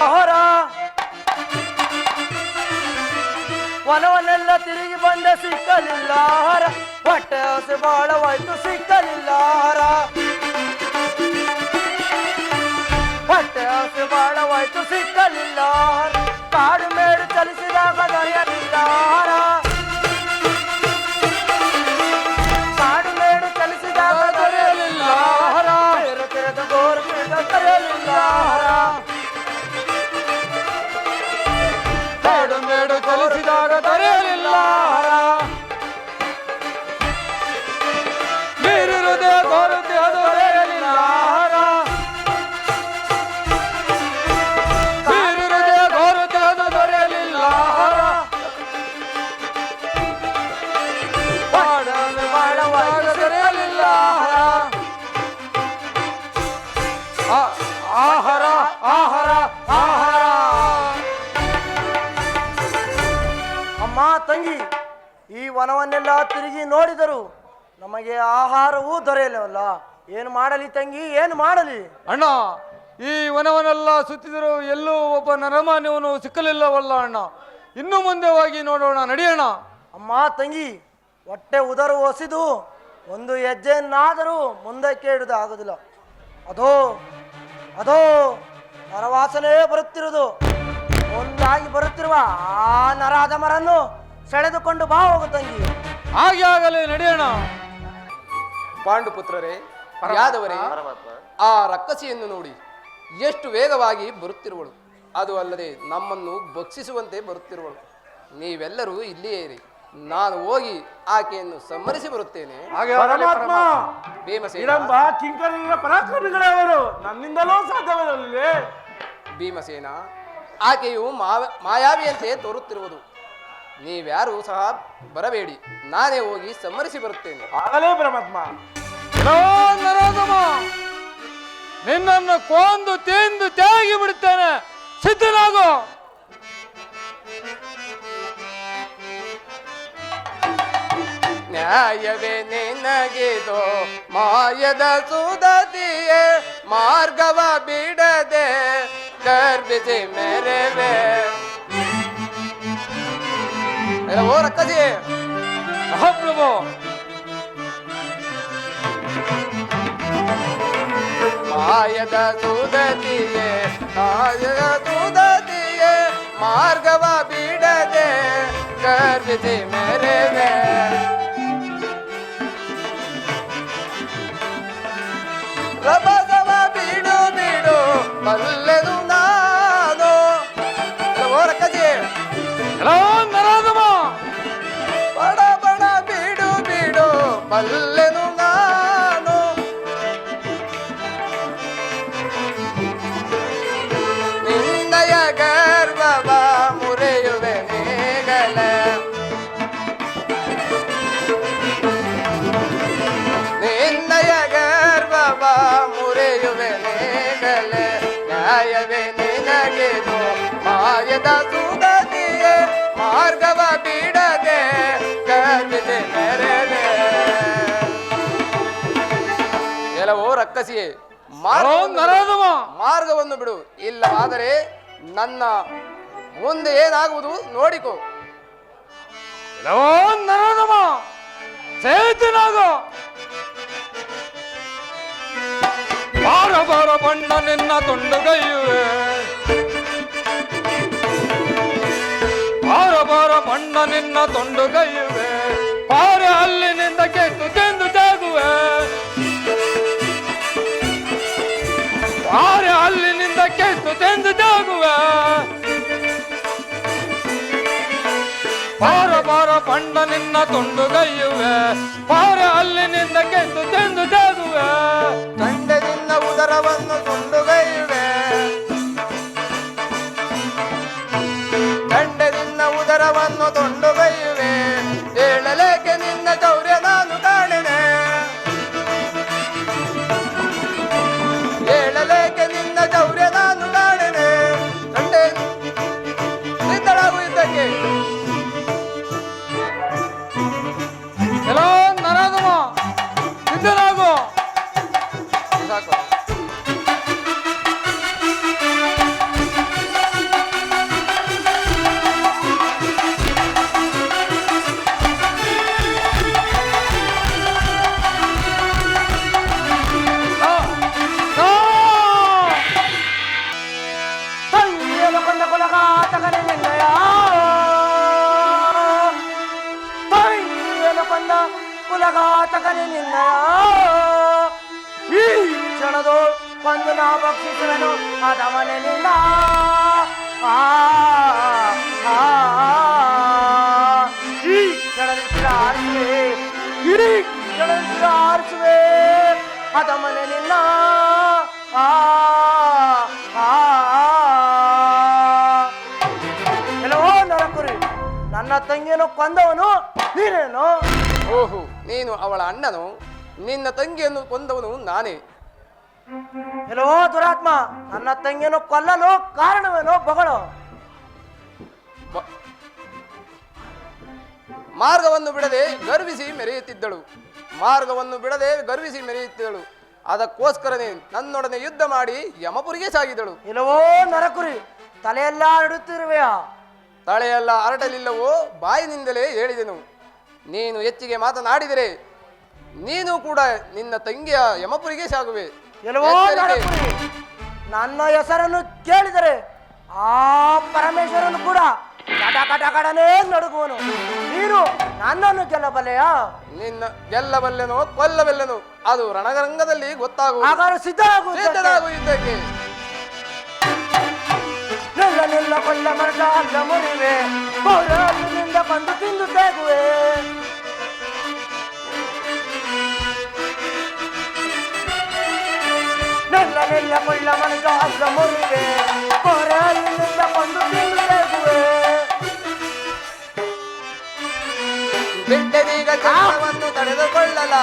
ಆಹಾರ ವನವನ್ನೆಲ್ಲ ತಿರುಗಿ ಬಂದ ಸಿಕ್ಕಲಿಲ್ಲ ಆಹಾರ, ಹೊಟ್ಟೆ ಹಸೆ ಬಾಳವಾಯ್ತು ಸಿಕ್ಕಲಿಲ್ಲ ಆಹಾರ, ಹೊಟ್ಟೆ ಹಸೆ ಬಾಳವಾಯ್ತು ಸಿಕ್ಕಲಿಲ್ಲ ಆಹಾರ, ಕಾಡು ಮೇಡು ಚಲಿಸಿದಾಗ ದೊರೆಯಲಿಲ್ಲ ಆಹಾರ, ಕಾಡು ಮೇಡು ಚಲಿಸಿದಾಗ ದೊರೆಯಲಿಲ್ಲ ಆಹಾರ, ತೆರೆದ ಗೋರು ದೊರೆಯಲಿಲ್ಲ ಆಹಾರ, ಮೇಡು ಚಲಿಸಿದಾಗ ದೊರೆಯಲಿಲ್ಲ ಆಹಾರ, ನೀರಿರುವುದೇ ಗೋರುತ್ತೆ ಅದು ದೊರೆಯಲಿಲ್ಲ ಆಹಾರ, ನೀರಿರುವುದೇ ಗೋರುತ್ತೆ ಅದು ದೊರೆಯಲಿಲ್ಲ ಆಹಾರ, ಬಾಳವಾಗ ದೊರೆಯಲಿಲ್ಲ ಆಹಾರ, ಆಹಾರ ಆಹಾರ. ಅಮ್ಮ ತಂಗಿ, ಈ ವನವನ್ನೆಲ್ಲ ತಿರುಗಿ ನೋಡಿದರು, ನಮಗೆ ಆಹಾರವೂ ದೊರೆಯಲಿಲ್ಲ. ಏನು ಮಾಡಲಿ ತಂಗಿ, ಏನು ಮಾಡಲಿ? ಅಣ್ಣ, ಈ ವನವನ್ನೆಲ್ಲ ಸುತ್ತಿದರು, ಎಲ್ಲೂ ಒಬ್ಬ ನರಮಾನ್ಯವನು ಸಿಕ್ಕಲಿಲ್ಲವಲ್ಲ ಅಣ್ಣ. ಇನ್ನು ಮುಂದೆ ಹೋಗಿ ನೋಡೋಣ, ನಡೆಯೋಣ. ಅಮ್ಮ ತಂಗಿ, ಹೊಟ್ಟೆ ಉದರು ಹೊಸಿದು ಒಂದು ಹೆಜ್ಜೆಯನ್ನಾದರೂ ಮುಂದಕ್ಕೆ ಇಡುವುದು ಆಗುದಿಲ್ಲ. ಅದೋ ಅದೋ ನರವಾಸನೆ ಬರುತ್ತಿರುವುದು, ಒಂದಾಗಿ ಬರುತ್ತಿರುವ ಆ ನರಾಧಮರನ್ನು ಸೆಳೆದುಕೊಂಡು ಬಾ ಹೋಗು ತಂಗಿ. ಹಾಗೆ ಆಗಲೇ ನಡೆಯೋಣ. ಪಾಂಡುಪುತ್ರರೇ, ಯಾದವರೇ, ಆ ರಕ್ಕಸಿಯನ್ನು ನೋಡಿ, ಎಷ್ಟು ವೇಗವಾಗಿ ಬರುತ್ತಿರುವಳು. ಅದು ಅಲ್ಲದೆ ನಮ್ಮನ್ನು ಭಕ್ಷಿಸುವಂತೆ ಬರುತ್ತಿರುವಳು. ನೀವೆಲ್ಲರೂ ಇಲ್ಲಿಯೇ ಇರಿ, ನಾನು ಹೋಗಿ ಆಕೆಯನ್ನು ಸಂಹರಿಸಿ ಬರುತ್ತೇನೆ. ಪರಾಕ್ರಮಿಗಳವರು ನನ್ನಿಂದಲೂ ಸಾಧ್ಯವಿರಲಿಲ್ಲ. ಭೀಮಸೇನ, ಆಕೆಯು ಮಾಯಾವಿಯಂತೆ ತೋರುತ್ತಿರುವುದು. ನೀವ್ಯಾರೂ ಸಹ ಬರಬೇಡಿ, ನಾನೇ ಹೋಗಿ ಸಂಹರಿಸಿ ಬರುತ್ತೇನೆ. ಆಗಲೇ ಪರಮಾತ್ಮ. ನಿನ್ನನ್ನು ಕೊಂದು ತಿಂದು ತೇಗಿ ಬಿಡುತ್ತೇನೆ, ಸಿದ್ಧನಾಗು. ನ್ಯಾಯವೇ ನಿನಗಿದೋ ಮಾಯದ ಸುದತಿಯೇ, ಮಾರ್ಗವ ಬಿಡದೆ ಗರ್ಭಿಸಿ ಮೆರೆವೆ. ಓ ರಕ್ಕಸಿ, ಮಹಾಪ್ರಭು, ಮಾಯದ ಸುದತಿಯೇ, ಮಾಯದ ಸುದತಿಯೇ, ಮಾರ್ಗವ ಬಿಡದೆ ಗರ್ಭಿಸಿ ಮೆರೆವೆ. ರಭಸವ ಬಿಡು ಬಿಡು ಬಲ್ಲೆದು ನಾನು. ಓ ರಕ್ಕಸಿ, ನರಾಧಮ, ಬಡ ಬಡ ಬಿಡು ಬಿಡು ಬಲ್ಲೆನು ನಾನು. ನಿನ್ನಯ ಗರ್ವವ ಮುರೆಯುವೆ ನೇಗಲೆ, ನಿನ್ನಯ ಗರ್ವವ ಮುರೆಯುವೆ ನೇಗಲೆ. ನ್ಯಾಯವೇ ನಿನಗೆದು ಮಾಯದ ಸುಗತಿಯೇ, ಮಾರ್ಗವ ಬಿಡದೆ ಗರ್ಭಿಸಿ ಮೆರೆವೆ. ಎಲ್ಲವೋ ರಕ್ಕಸಿಯೇ, ಮಾರ್ಗವನ್ನು ಬಿಡು, ಇಲ್ಲವಾದರೆ ನನ್ನ ಮುಂದೆ ಏನಾಗುವುದು ನೋಡಿಕೋ. ನರಾಧಮ, ಸೇತನಾಗು. ಬಾರ ಬಾರ ಬಣ್ಣ ನಿನ್ನ ತುಂಡುಗೈಯುವೆ, ಬಾರ ಬಾರ ಬಣ್ಣ ನಿನ್ನ ತುಂಡುಗೈಯುವೆ, ಪಾರ ಅಲ್ಲಿನಿಂದ ಕೆತ್ತು ತೆಂದು ಜಾಗುವೆ, ಪಾರ ಅಲ್ಲಿನಿಂದ ಕೆತ್ತು ತೆಂದು ಜಾಗುವೆ. ಬಾರ ಬಾರ ಬಣ್ಣ ನಿನ್ನ ತುಂಡುಗೈಯುವೆ, ಪಾರ ಅಲ್ಲಿನಿಂದ ಕೆತ್ತು ತೆಂದು ಜಾಗುವೆ. ಗಂಡನಿನ್ನ ಉದರವನ್ನು ತುಂಡುಗೈಯುವೆ, ಕುಲಘಾತಕನೇ ನಿನ್ನಯ ತಂಗಿಯನ್ನು ಕೊಂದ ಕುಲಘಾತಕನೇ ನಿನ್ನಯ ಈ ಕ್ಷಣದು ಕೊಂದು ನಾ ಭಕ್ಷಿಸುವೆನು ಅದವನೇ ನಿನ್ನ ಈ ಕ್ಷಣದಿಂದ ಆರಿಸುವೆ ಈ ಕ್ಷಣದಿಂದ ಆರಿಸುವೆ ಅದವನೇ ನಿನ್ನ ಎಲ್ಲವೋ ನರಕುರಿ ನನ್ನ ತಂಗಿಯನ್ನು ಕೊಂದವನು ನೀನೇನು? ಓಹೋ, ನೀನು ಅವಳ ಅಣ್ಣನು, ನಿನ್ನ ತಂಗಿಯನ್ನು ಕೊಂದವನು ನಾನೇ. ಎಲ್ಲವೋ ದುರಾತ್ಮ, ನನ್ನ ತಂಗಿಯನ್ನು ಕೊಲ್ಲಲು ಕಾರಣವೇನೋ ಬಗಳು. ಮಾರ್ಗವನ್ನು ಬಿಡದೆ ಗರ್ವಿಸಿ ಮೆರೆಯುತ್ತಿದ್ದಳು, ಮಾರ್ಗವನ್ನು ಬಿಡದೆ ಗರ್ವಿಸಿ ಮೆರೆಯುತ್ತಿದ್ದಳು. ಅದಕ್ಕೋಸ್ಕರನೇ ನನ್ನೊಡನೆ ಯುದ್ಧ ಮಾಡಿ ಯಮಪುರಿಗೆ ಸಾಗಿದಳು. ಇಲ್ಲವೋ ನರಕುರಿ, ತಲೆಯೆಲ್ಲ ಹರಡುತ್ತಿರುವೆಯಾ? ತಲೆಯೆಲ್ಲ ಹರಟಲಿಲ್ಲವೋ ಬಾಯಿನಿಂದಲೇ ಹೇಳಿದೆನು. ನೀನು ಹೆಚ್ಚಿಗೆ ಮಾತನಾಡಿದರೆ ನೀನು ಕೂಡ ನಿನ್ನ ತಂಗಿಯ ಯಮಪುರಿಗೆ ಸಾಗುವೆ. ಎಲ್ಲವೋ ನರಕುರಿ, ನನ್ನ ಹೆಸರನ್ನು ಕೇಳಿದರೆ ಆ ಪರಮೇಶ್ವರನು ಕೂಡ ಕಟಕಟಕಡನೆ ನಡುಗುವನು. ನೀನು ನನ್ನನ್ನು ಗೆಲ್ಲಬಲ್ಲೆಯಾ? ನಿನ್ನ ಗೆಲ್ಲಬಲ್ಲೆನೋ ಕೊಲ್ಲಬಲ್ಲೆನೋ ಅದು ರಣರಂಗದಲ್ಲಿ ಗೊತ್ತಾಗುವುದು. ಹಾಗಾದ್ರೆ ಸಿದ್ಧರಾಗು ಯುದ್ಧಕ್ಕೆ. ನಿಲ್ಲ ನಿಲ್ಲ ಕೊಳ್ಳ ಮರಟ ಅಲ್ಲ ಮುರಿವೆ, ನಿಂದ ಬಂದು ತಿಂದು ತೇಗುವೆ. ನಿಲ್ಲ ನಿಲ್ಲ ಕೊಳ್ಳ ಮರಟ ಅಲ್ಲ ಮುರಿವೆ, ನಿಂದ ಬಂದು ತಿಂದು ತೇಗುವೆ. ಬಿಟ್ಟನೀಗ ಚಂದ್ರವನ್ನು ತಡೆದುಕೊಳ್ಳಲ,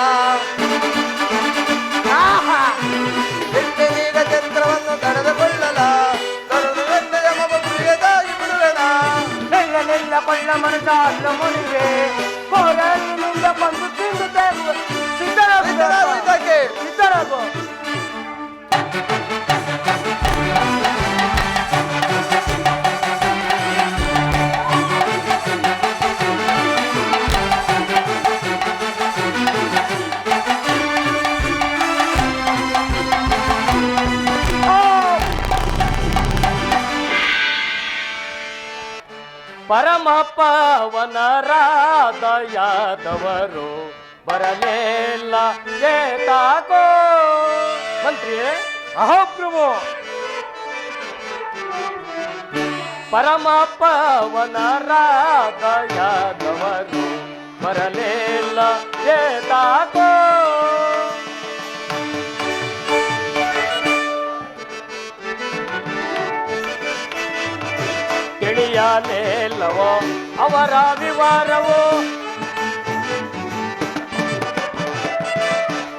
ಬಿಟ್ಟನೀಗ ಚಂದ್ರವನ್ನು ತಡೆದುಕೊಳ್ಳಲ, ಕರುಣವೆಂದ ಯಮಪುರಿಗೆ ತಾಗಿ ಬಿಡುವೆನ. ನಿಲ್ಲ ನಿಲ್ಲ ಕೊಳ್ಳ ಮರಟ ಅಲ್ಲ ಮುರಿವೆ, ನಿಂದ ಬಂದು ತಿಂದು ತೇಗುವೆ. ಯುದ್ಧಕ್ಕೆ ಸಿದ್ಧರಾಗು. ಪರಮ ಪಾವನರಾದ ಯಾದವರು ಬರಲಿಲ್ಲ ಏತಾಕೋ. ಮಂತ್ರಿಯೇ, ಮಹಾಪ್ರಭು, ಪರಮ ಪಾವನರಾದ ಯಾದವರು ಬರಲಿಲ್ಲ ಏತಾಕೋ. ತಿಳಿಯಲಿಲ್ಲವೋ ಅವರ ವಿವರವು,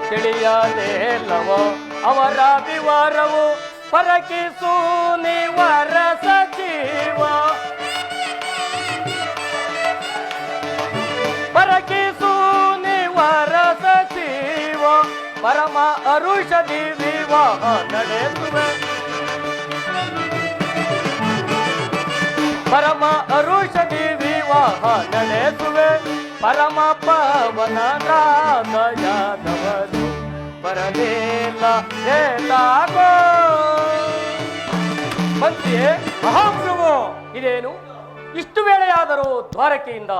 ತಿಳಿಯಲಿಲ್ಲವೋ ಅವರ ವಿವರವು. ಪರಕಿಸು ನಿವರ ಸಜೀವ, ಪರಕಿಸು ನಿವರ ಸಜೀವ. ಪರಮ ಅರುಷದಿ ವಿವಾಹ ನಡೆಸುವೆ, ಪರಮ ಅರುಷದಿ ವಿವಾಹ ನಡೆಸುವೆ. ಪರಮ ಪವನ ಯಾದವರು ಬರಲಿಲ್ಲ ಏತಾಗೋ. ಮಂತ್ರಿಯೇ, ಮಹಾಪ್ರಭು, ಇದೇನು ಇಷ್ಟು ವೇಳೆಯಾದರೂ ದ್ವಾರಕೆಯಿಂದ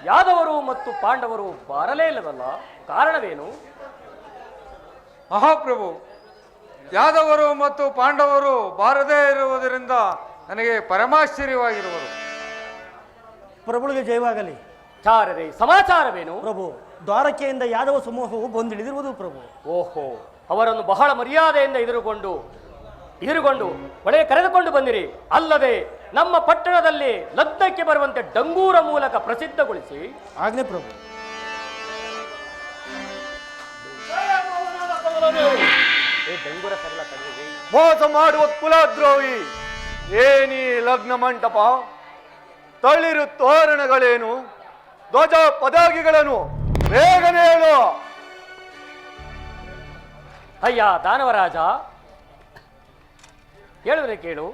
ಯಾದವರು ಮತ್ತು ಪಾಂಡವರು ಬರಲೇ ಇಲ್ಲವಲ್ಲ? ಕಾರಣವೇನು? ಮಹಾಪ್ರಭು, ಯಾದವರು ಮತ್ತು ಪಾಂಡವರು ಬಾರದೇ ಇರುವುದರಿಂದ ನನಗೆ ಪರಮಾಶ್ಚರ್ಯವಾಗಿರುವರು. ಪ್ರಭುಗಳಿಗೆ ಜಯವಾಗಲಿ. ಚಾರರೇ, ಸಮಾಚಾರವೇನು? ಪ್ರಭು, ದ್ವಾರಕೆಯಿಂದ ಯಾದವ ಸಮೂಹವು ಬಂದಿಳಿದಿರುವುದು ಪ್ರಭು. ಓಹೋ, ಅವರನ್ನು ಬಹಳ ಮರ್ಯಾದೆಯಿಂದ ಎದುರುಗೊಂಡು ಒಳಗೆ ಕರೆದುಕೊಂಡು ಬಂದಿರಿ. ಅಲ್ಲದೆ ನಮ್ಮ ಪಟ್ಟಣದಲ್ಲಿ ಲಗ್ನಕ್ಕೆ ಬರುವಂತೆ ಡಂಗೂರ ಮೂಲಕ ಪ್ರಸಿದ್ಧಗೊಳಿಸಿ. ಆಗ್ನೇ ಪ್ರಭು. ಡಂಗೂರ ಸರಳ ತಂದಿರಿ. ಮೋಸ ಮಾಡುವ ಕುಲದ್ರೋಹಿ, ಏನೀ ಲಗ್ನ ಮಂಟಪ, ತಳಿರು ತೋರಣಗಳೇನು, ಧ್ವಜ ಪದಾಗಿಗಳನ್ನು ಬೇಗನೆ ಹೇಳು. ಅಯ್ಯ ದಾನವರಾಜ, ಹೇಳುವರೆ ಕೇಳು.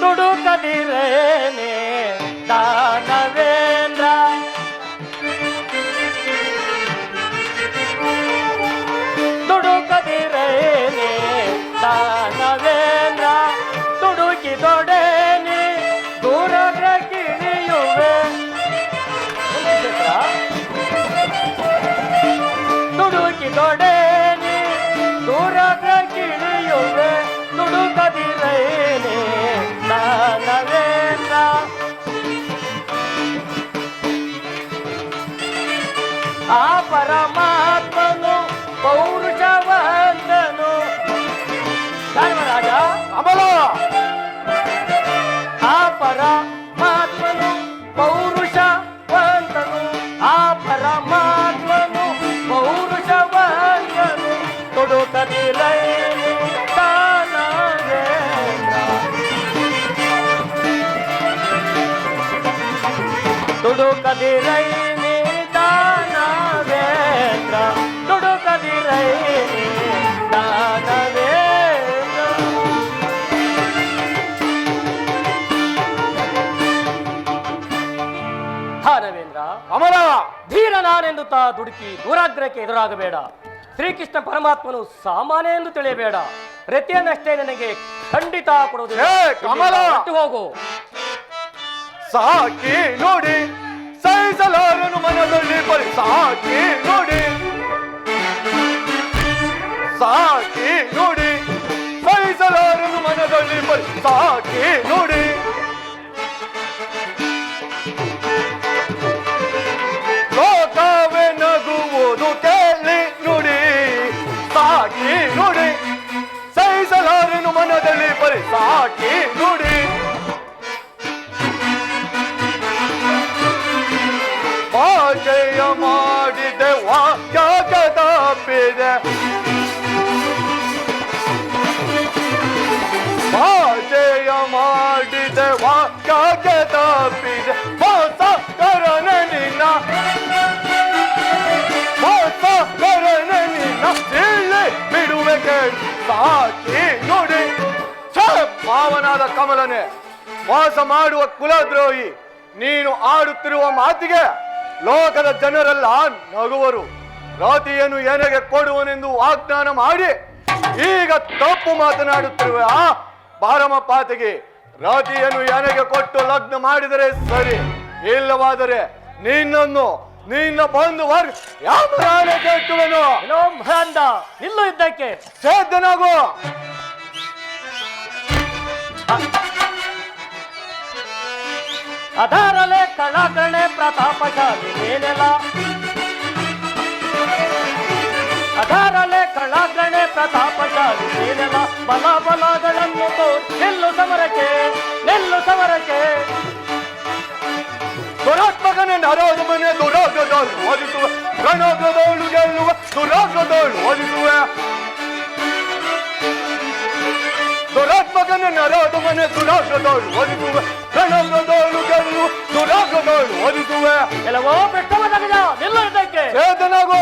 ತುಡುಕದಿರೇನೆ ದಾನವೇಂದ್ರ, ತುಡುಕದಿರೇನೆ ದೊಡೇನೆ ದೂರದ ಕಿಳಿಯುವೆ ದುಡುಕದಿರೇನೆ ನಾನವೇನ ಆ ಪರಮಾತ್ಮನು ಪೌರುಷವಂತನು ಧರ್ಮರಾಜ ಅಮಲ ಆ ಪರಮಾತ್ಮನು ಪೌರುಷವಂತನು ಆ ಪರಮಾತ್ಮನು ಪೌರುಷವಂತನು ತೊಡುಕದಿರೈನಿ ತಾನವೇಂದ್ರ ತೊಡುಕದಿರೈನಿ ತಾನವೇಂದ್ರ ತೊಡುಕದಿರೈನಿ ತಾನವೇಂದ್ರ ಧಾನವೇಂದ್ರ ಅಮಲ ಧೀರ ನಾನೆಂದು ತಾ ದುಡುಕಿ ದೂರಾಗ್ರಹಕ್ಕೆ ಎದುರಾಗಬೇಡ. ಶ್ರೀಕೃಷ್ಣ ಪರಮಾತ್ಮನು ಸಾಮಾನ್ಯ ಎಂದು ತಿಳಿಯಬೇಡ. ರತಿಯನ್ನಷ್ಟೇ ನನಗೆ ಖಂಡಿತ ಕೊಡುವುದಿಲ್ಲ. ಏ, ಕಮಲ! ಹೊರಟು ಹೋಗು. ಸಾಕಿ ನೋಡಿ ಸಹಿಸಲಾರನು ಮನದಲ್ಲಿ ಬರಿ ಸಾಕಿ ನೋಡಿ ಸಾಕಿ ನೋಡಿ ಸಹಿಸಲಾರನು ಮನದಲ್ಲಿ ಬರಿ ಸಾಕಿ ನೋಡಿ ಲೋಕವೇ ನಗುವುದು ಕೇಳಿ ನುಡಿ ಸಾಕಿ ನುಡಿ ಸಹಿಸಲಾರನು ಮನದಲ್ಲಿ ಬರಿ ಸಾಕಿ ನುಡಿ ಭಾಷೆಯ ಮಾಡಿದೆ ವಾಕ್ಯಗದಾಪಿದೆ ಭಾಷೆಯ ಮಾಡಿದೆ ವಾಕ್ಯಗದಾಪಿದೆ ಮೋಸ ಕರಣ ನಿನ್ನ ಮೋಸ ಕರಣ ನಿನ್ನ ಇಲ್ಲಿ ಬಿಡುವೆ ಕೇಳಿ ಸಾಕಿ ನೋಡಿ ಪಾವನಾದ ಕಮಲನೆ ಮೋಸ ಮಾಡುವ ಕುಲದ್ರೋಹಿ ನೀನು ಆಡುತ್ತಿರುವ ಮಾತಿಗೆ ಲೋಕದ ಜನರೆಲ್ಲ ನಗುವರು. ರಾತಿಯನ್ನು ಏನೆಗೆ ಕೊಡುವನೆಂದು ವಾಗ್ದಾನ ಮಾಡಿ ಈಗ ತಪ್ಪು ಮಾತನಾಡುತ್ತಿರುವ ಆ ಬಾರಮ ಪಾತಿಗೆ ರಾತಿಯನ್ನು ಏನೆಗೆ ಕೊಟ್ಟು ಲಗ್ನ ಮಾಡಿದರೆ ಸರಿ, ಇಲ್ಲವಾದರೆ ನಿನ್ನ ಬಂಧು ವರ್ಗ ಯಾವ ಕೆಟ್ಟುವೆನು. ಏನೋ ಮಹಾಂದ ನಿಲ್ಲು ಇದ್ದಕ್ಕೆ ಸೇದ್ದನಾಗು. ಅದಾರಲೆ ಕಳಕಣೆ ಪ್ರತಾಪಶಾಲಿ ಏನೆಲ್ಲ ಅದಾರಲೆ ಕಳಕಣೆ ಪ್ರತಾಪಶಾಲಿ ಏನೆಲ್ಲ ಬಲ ಬಲಗಳನ್ನು ನಿಲ್ಲು ಸಮರಕ್ಕೆ ನಿಲ್ಲು ಸಮರಕ್ಕೆ ದುರಾತ್ಮಕನೇ ನರೋದಮನೆ ದುರಾಗ್ರದೋಳು ಓದಿಸುವೆ ರಣೋಗ್ರದೋಳು ಗೆಲ್ಲುವ ದುರಾಗ್ರದೋಳು ಓದಿಸುವೆ ದುರಾತ್ಮಕನೇ ನರೋದಮನೆ ದುರಾಗ್ರದೋಳು ಓದಿಸುವೆ ರಣೋಗ್ರದೋಳು ಗೆಲ್ಲುವ ದುರಾಗ್ರದೋಳು ಓದಿಸುವೆ. ಕೆಲವೋ ಬೆಟ್ಟವದಾಗ ನಿಲ್ಲು ಇದ್ದಕ್ಕೆ ಸೇದನಾಗು.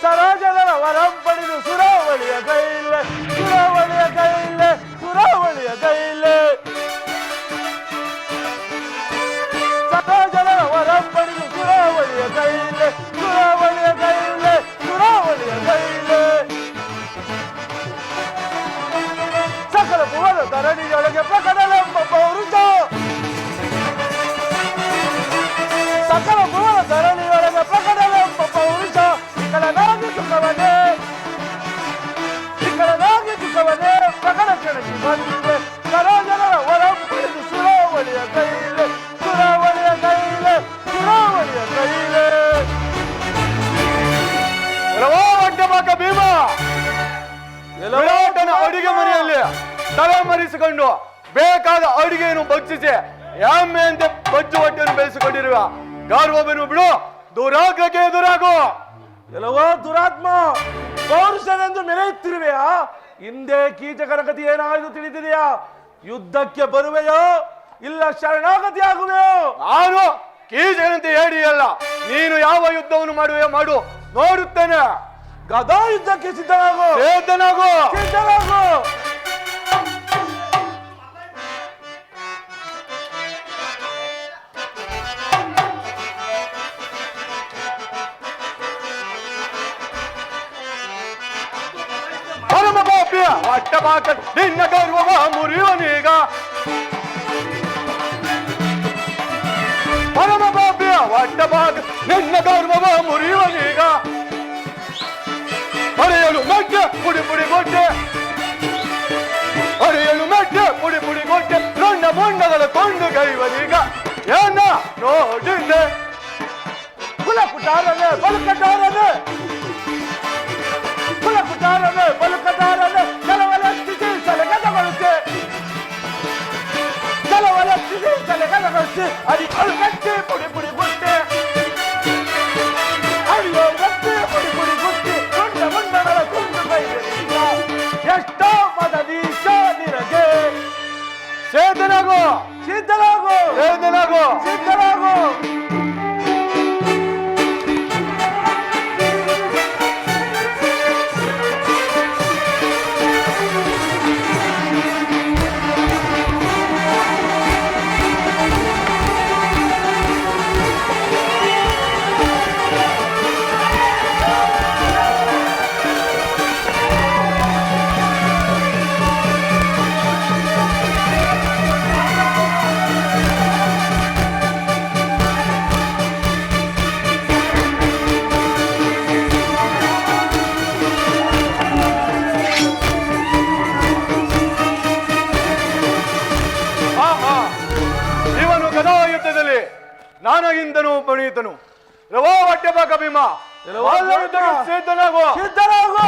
ಸರೋಜರ ವರಂ ಪಡೆದು ಸುರಾವಳಿಯ ಕೈಲೆ ಸುರಾವಳಿಯ ಕೈಲೆ ಸುರಾವಳಿಯ ಕೈಲೆ ಸರೋಜರ ವರಂ ಪಡೆದು ಸುರಾವಳಿಯ ಕೈಲೆ ಸುರಾವಳಿಯ ಕೈಲೆ ಸುರಾವಳಿಯ ಕೈಲೆ ಸಕಲ ಭುವನ ಧರಣಿಯೊಳಗೆ ಪ್ರಕಟಲೆಂಬ ಪೌರುಷ ಸಕಲ ಭುವನ ಧರಣಿಯೊಳಗೆ ಪ್ರಕಟಲೆಂಬ ಪೌರುಷ ಇಕಳನಾಗಿ ಸುಖವನೇ ಪ್ರಕಟ ಕೆಣಕಿ ಬಂದಿದೆ ಸರೋಜರ ವರಂ ಪಡೆದು ಸುರಾವಳಿಯ ಕೈಲೆ ಸುರಾವಳಿಯ ಕೈಲೆ ಸುರಾವಳಿಯ ಕೈಲೆ. ಅಡ್ಡಬಾಕ ಭೀಮ ವಿರಾಟನ ಅಡಿಗೆ ಮನೆಯಲ್ಲಿ ತಲೆ ಮರೆಸಿಕೊಂಡು ಬೇಕಾದ ಅಡಿಗೆಯನ್ನು ಭಕ್ಷಿಸಿ ಎಮ್ಮೆಯಂತೆ ಬಜ್ಜು ಹೊಟ್ಟೆಯನ್ನು ಬೆಳೆಸಿಕೊಂಡಿರುವ ಗಾರ್ವೊಬ್ಬನು ಬಿಡು, ದುರಾಗ್ರಹಕ್ಕೆ ಎದುರಾಗು. ಎಲ್ಲವೋ ದುರಾತ್ಮ ಪೌರುಷನೆಂದು ಮೆರೆಯುತ್ತಿರುವೆಯಾ? ಹಿಂದೆ ಕೀಚಕನ ಗತಿ ಏನಾದರೂ ತಿಳಿದಿದೆಯಾ? ಯುದ್ಧಕ್ಕೆ ಬರುವೆಯೋ ಇಲ್ಲ ಶರಣಾಗತಿ ಆಗುವೆಯೋ? ನಾನು ಕೀಚಕನಂತೆ ಹೇಳಿಯಲ್ಲ, ನೀನು ಯಾವ ಯುದ್ಧವನ್ನು ಮಾಡುವೆಯೋ ಮಾಡು, ನೋಡುತ್ತೇನೆ. ಗದಾ ಯುದ್ಧಕ್ಕೆ ಸಿದ್ಧನಾಗು ಸಿದ್ಧನಾಗು. ಸಿದ್ಧನಾಗು. ಬಾಕ ನಿನ್ನ ಗರ್ವವ ಮುರಿಯುವನೀಗ ಪರಮ ಬಾಬ್ಯ ಒಟ್ಟ ಬಾಕ ನಿನ್ನ ಗರ್ವವ ಮುರಿಯುವನೀಗ ಅರೆಯಲು ಮೆಟ್ಟ ಪುಡಿ ಪುಡಿ ಗೊಟ್ಟೆ ಅರೆಯಲು ಮೆಟ್ಟ ಪುಡಿ ಪುಡಿ ಗೊಟ್ಟೆ ರೊಂಡ ಮೊಂಡಗಳ ಕೊಂಡು ಗೈವನೀಗ ಏನ ನೋಡಿದ್ದೆ ಕುಲಪುಟಾರನೆ ಬಲುಕಟಾರನೆ ಕುಲಪುಟಾರನೆ ಬಲುಕಟಾರನೆ ಕೆಲವಲೆತ್ತಿಸಿ ಸಲಗದಗೊಳಿಸಿ ಕೆಲವಲೆತ್ತಿಸಿ ಸಲಗದಗೊಳಿಸಿ ಅಡಿ ಅಳುಗಟ್ಟಿ ಪುಡಿ ಪುಡಿ ಗುಟ್ಟೆ ಅಡಿಯೋ ಗಟ್ಟಿ ಪುಡಿ ಪುಡಿ ಗುಟ್ಟಿ ಕೊಂಡ ಮುಂಡಗಳ ಕುಂದು ಕೈಗೆ ಎಷ್ಟೋ ಮದದೀಶ ನಿರಗೆ ಸೇತನಾಗೋ ಸಿದ್ಧರಾಗು ಸೇತನಾಗೋ ಸಿದ್ಧರಾಗು ಇವನು ಗದಾ ಯುದ್ಧದಲ್ಲಿ ನಾನಾಗಿಂದನು ಪಣಿಯಿತನು ರವಾ ಹೊಟ್ಟೆ ಬಾಕ ಭೀಮ ಸಿದ್ಧನಾಗೋ ಸಿದ್ಧರಾಗು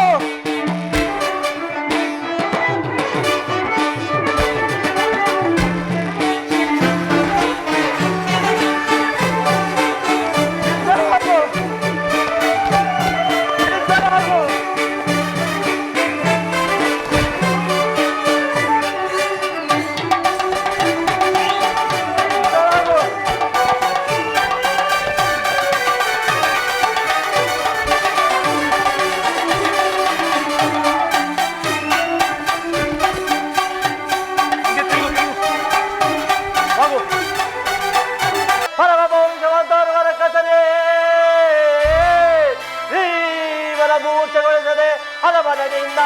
ಮೂರ್ಛೆಗೊಳಿಸದೆ ಹಲವನದಿಂದ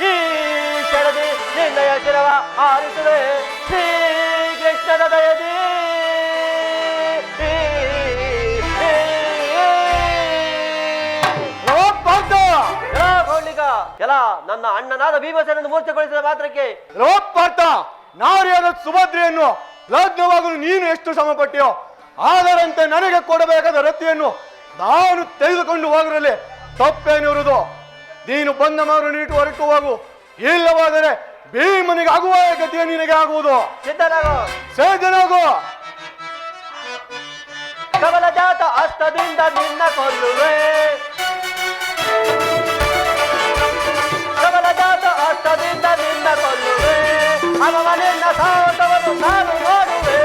ಈ ಕೆಳದಿ ನಿನ್ನಯ ಶಿರವ ಆರಿಸುವೆ ಶ್ರೀಕೃಷ್ಣನ ದಯದಿ ಎಲ್ಲ ನನ್ನ ಅಣ್ಣನಾದ ಭೀಮಸೇನನ್ನು ಮೂರ್ಛೆಗೊಳಿಸಿದ ಮಾತ್ರಕ್ಕೆ ಲೋಪಾರ್ಥ ನಾರಿಯಾದ ಸುಭದ್ರೆಯನ್ನು ಲಗ್ನವಾಗಲು ನೀನು ಎಷ್ಟು ಶ್ರಮಪಟ್ಟಿಯೋ ಅದರಂತೆ ನನಗೆ ಕೊಡಬೇಕಾದ ರತಿಯನ್ನು ನಾನು ತೆಗೆದುಕೊಂಡು ಹೋಗರಲ್ಲಿ ತಪ್ಪೇನಿರುವುದು. ನೀನು ಬಂದ ಮಾರು ನೀಟು ಹೊರಟು ಹೋಗು, ಇಲ್ಲವಾದರೆ ಭೀಮನಿಗೆ ಆಗುವ ಗತಿಯ ನಿನಗೆ ಆಗುವುದು. ಸಿದ್ಧನಾಗು ಸೇಜನಾಗು. ಕಮಲ ಜಾತ ಹಸ್ತದಿಂದ ನಿನ್ನ ಕೊಲ್ಲುವೆ, ಕಮಲ ಜಾತ ಹಸ್ತದಿಂದ ನಿನ್ನ ಕೊಲ್ಲುವೆ, ಅವನ ನಿನ್ನ ಸಾಹಸವನ್ನು ನಾನು ನೋಡುವೆ,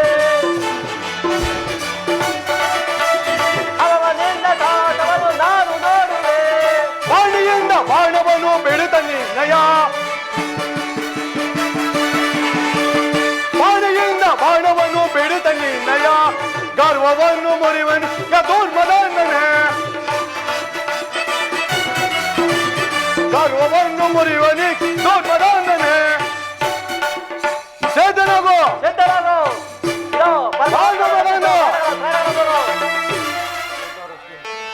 ಅವನ ನಿನ್ನ ಸಾಹಸವನ್ನು ನಾನು ನೋಡುವೆ. ಬಾಣಿಯಿಂದ ಬಾಣವನ್ನು ಬೆಳೆದ ನಿನ್ನಯ, ಬಾಣಿಯಿಂದ ಬಾಣವನ್ನು ಬೆಳೆದ ನಿನ್ನಯ, ಗರ್ವವನ್ನು ಮುರಿವನು ದುರ್ಮದನೇ, ಗರ್ವವನ್ನು ಮುರಿವನಿ ದುರ್ಮದನೇ. ಸೇದನಗೋ ಸಿದ್ಧನಾಗು.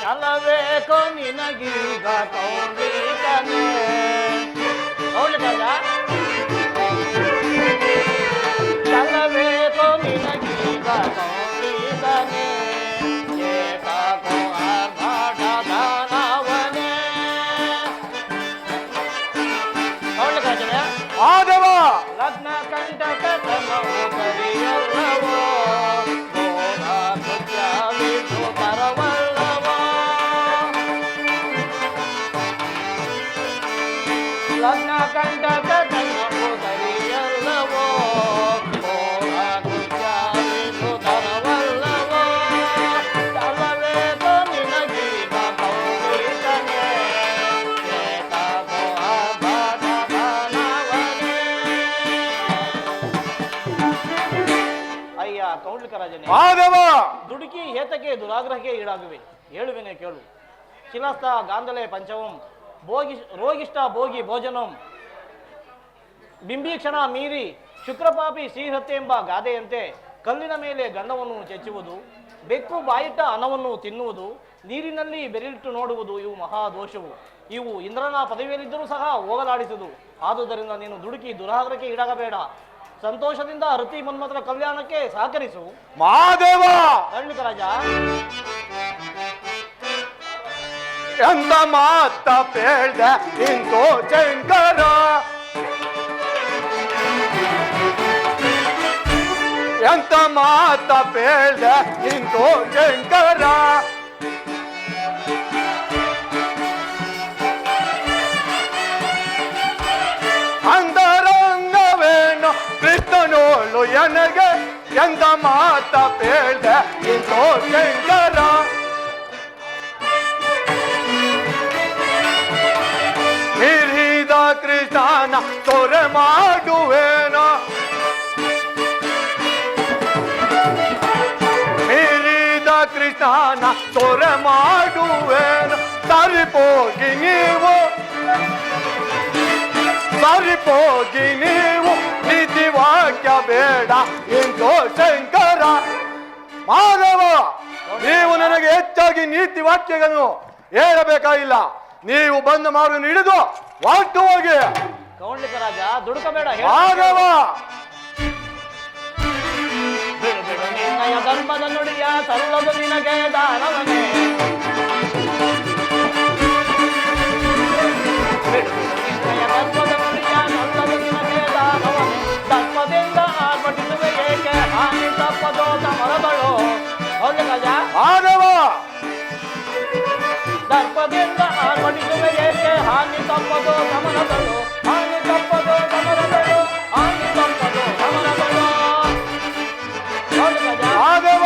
ಚಲಬೇಕು ನಿನಗೀಗ ಕೌಂಡಿಕನೇ ಚಲಬೇಕು ನಿನಗೀಗ ಕೌಂಡಿಕನೇ ಏಕೋ ಅರ್ಭಟದಾನವನೇ ಕೌಂಡಿಕನೇ ಆದವ ಲಗ್ನ ಕಂಟಕ ತನವು ಕರಿಯಲ್ಲವೋ ಗೋಧ ಕೃತ್ಯವಿದು ಪರವಲ್ಲವೋ ಲಗ್ನ ಕಂಟಕ ತನವು ಕರಿಯಲ್ಲವೋ ಗೋಧ ಕೃತ್ಯವಿದು ಪರವಲ್ಲವೋ ಚಲಬೇಕು ನಿನಗೀಗ ಕೌಂಡಿಕನೇ ಏಕೋ ಅರ್ಭಟದಾನವನೇ. ಅಯ್ಯ ಕೌಂಡ್ಲಿಕ ರಾಜನೇ, ಆದವ ದುಡುಕಿ ಹೇತಕ್ಕೆ ದುರಾಗ್ರಹಕ್ಕೆ ಈಡಾಗುವೆ. ಹೇಳುವೆನೆ ಕೇಳು. ಶಿಲಸ್ತ ಗಾಂಧಲೆ ಪಂಚವಂ ರೋಗಿಷ್ಟ ಭೋಗಿ ಭೋಜನಂ ಬಿಂಬೀಕ್ಷಣ ಮೀರಿ ಶುಕ್ರಪಾಪಿ ಶ್ರೀಹತ್ಯೆ ಎಂಬ ಗಾದೆಯಂತೆ ಕಲ್ಲಿನ ಮೇಲೆ ಗಂಧವನ್ನು ಚೆಚ್ಚುವುದು, ಬೆಕ್ಕು ಬಾಯಿಟ್ಟ ಅನ್ನವನ್ನು ತಿನ್ನುವುದು, ನೀರಿನಲ್ಲಿ ಬೆರಳಿಟ್ಟು ನೋಡುವುದು ಇವು ಮಹಾದೋಷವು. ಇವು ಇಂದ್ರನ ಪದವಿಯಲ್ಲಿದ್ದರೂ ಸಹ ಹೋಗಲಾಡಿಸುವುದು. ಆದುದರಿಂದ ನೀನು ದುಡುಕಿ ದುರಾಗ್ರಹಕ್ಕೆ ಈಡಾಗಬೇಡ. ಸಂತೋಷದಿಂದ ರತಿ ಮನ್ಮಥರ ಕಲ್ಯಾಣಕ್ಕೆ ಸಹಕರಿಸು. ಮಾದೇವ ಕರ್ಣಿಕ ರಾಜ, ಎಂತ ಮಾತ ಪೇಳ್ದೆ ಇಂತೋ ಶಂಕರ, ಎಂತ ಮಾತ ಪೇಳ್ದೆ ಇಂತೋ ಶಂಕರ, ಅಂತರಂಗವೇನು ಕೃಷ್ಣನೋಳು ಎನಗೆ, ಎಂತ ಮಾತ ಪೇಳ್ದೆ ಇಂತೋ ಶಂಕರ. ಹಿರಿದ ಕೃಷ್ಣನ ತೊರೆ ಮಾಡುವೇನೋ, ಹಿರಿದ ಕೃಷ್ಣನ ತೊರೆ ಮಾಡುವೇನೋ. ಸರಿಪೋಗಿ ನೀವು, ಸರಿಪೋಗಿ ನೀವು, ನೀತಿ ವಾಕ್ಯ ಬೇಡ ಇಂತೋ ಶಂಕರ. ಮಾಧವ, ನೀವು ನನಗೆ ಹೆಚ್ಚಾಗಿ ನೀತಿ ವಾಕ್ಯಗಳನ್ನು ಹೇಳಬೇಕಾಗಿಲ್ಲ. ನೀವು ಬಂದ ಮಾರ್ಗವನ್ನು ಹಿಡಿದು ಹೊರಟು ಹೋಗಿ. ಕೌಂಡಿಕ ರಾಜ, ದುಡುಕಬೇಡ. ಮಾಧವ, ಬಿಡು ಬಿಡು ನಿನ್ನಯ ಧರ್ಮದ ನುಡಿಯ ಸಲ್ಲದು ನಿನಗೆ ದಾನವನೇ. ಬಿಡು ಬಿಡು ನಿನ್ನಯ ಧರ್ಮದ ನುಡಿಯ ಸಲ್ಲದು ನಿನಗೆ ದಾನವನೇ. ತತ್ವದಿಂದ ಆರ್ಭಟಿಸುವೆ ಏಕೆ ಹಾನಿ ತಪ್ಪದೋ ಸಮರಗಳು. ಕೌಂಡಿಕ ರಾಜ, ಮಾಧವ, ದರ್ಪದಿಂದ ಆರ್ಭಟಿಸುವೆ ಏಕೆ ಹಾನಿ ತಪ್ಪದೋ ಸಮರಗಳು. ಹಾನಿ ತಪ್ಪದೋ ಸಮರಗಳು, ಹಾನಿ ತಪ್ಪದೋ ಸಮರಗಳು. ಮಾಧವ,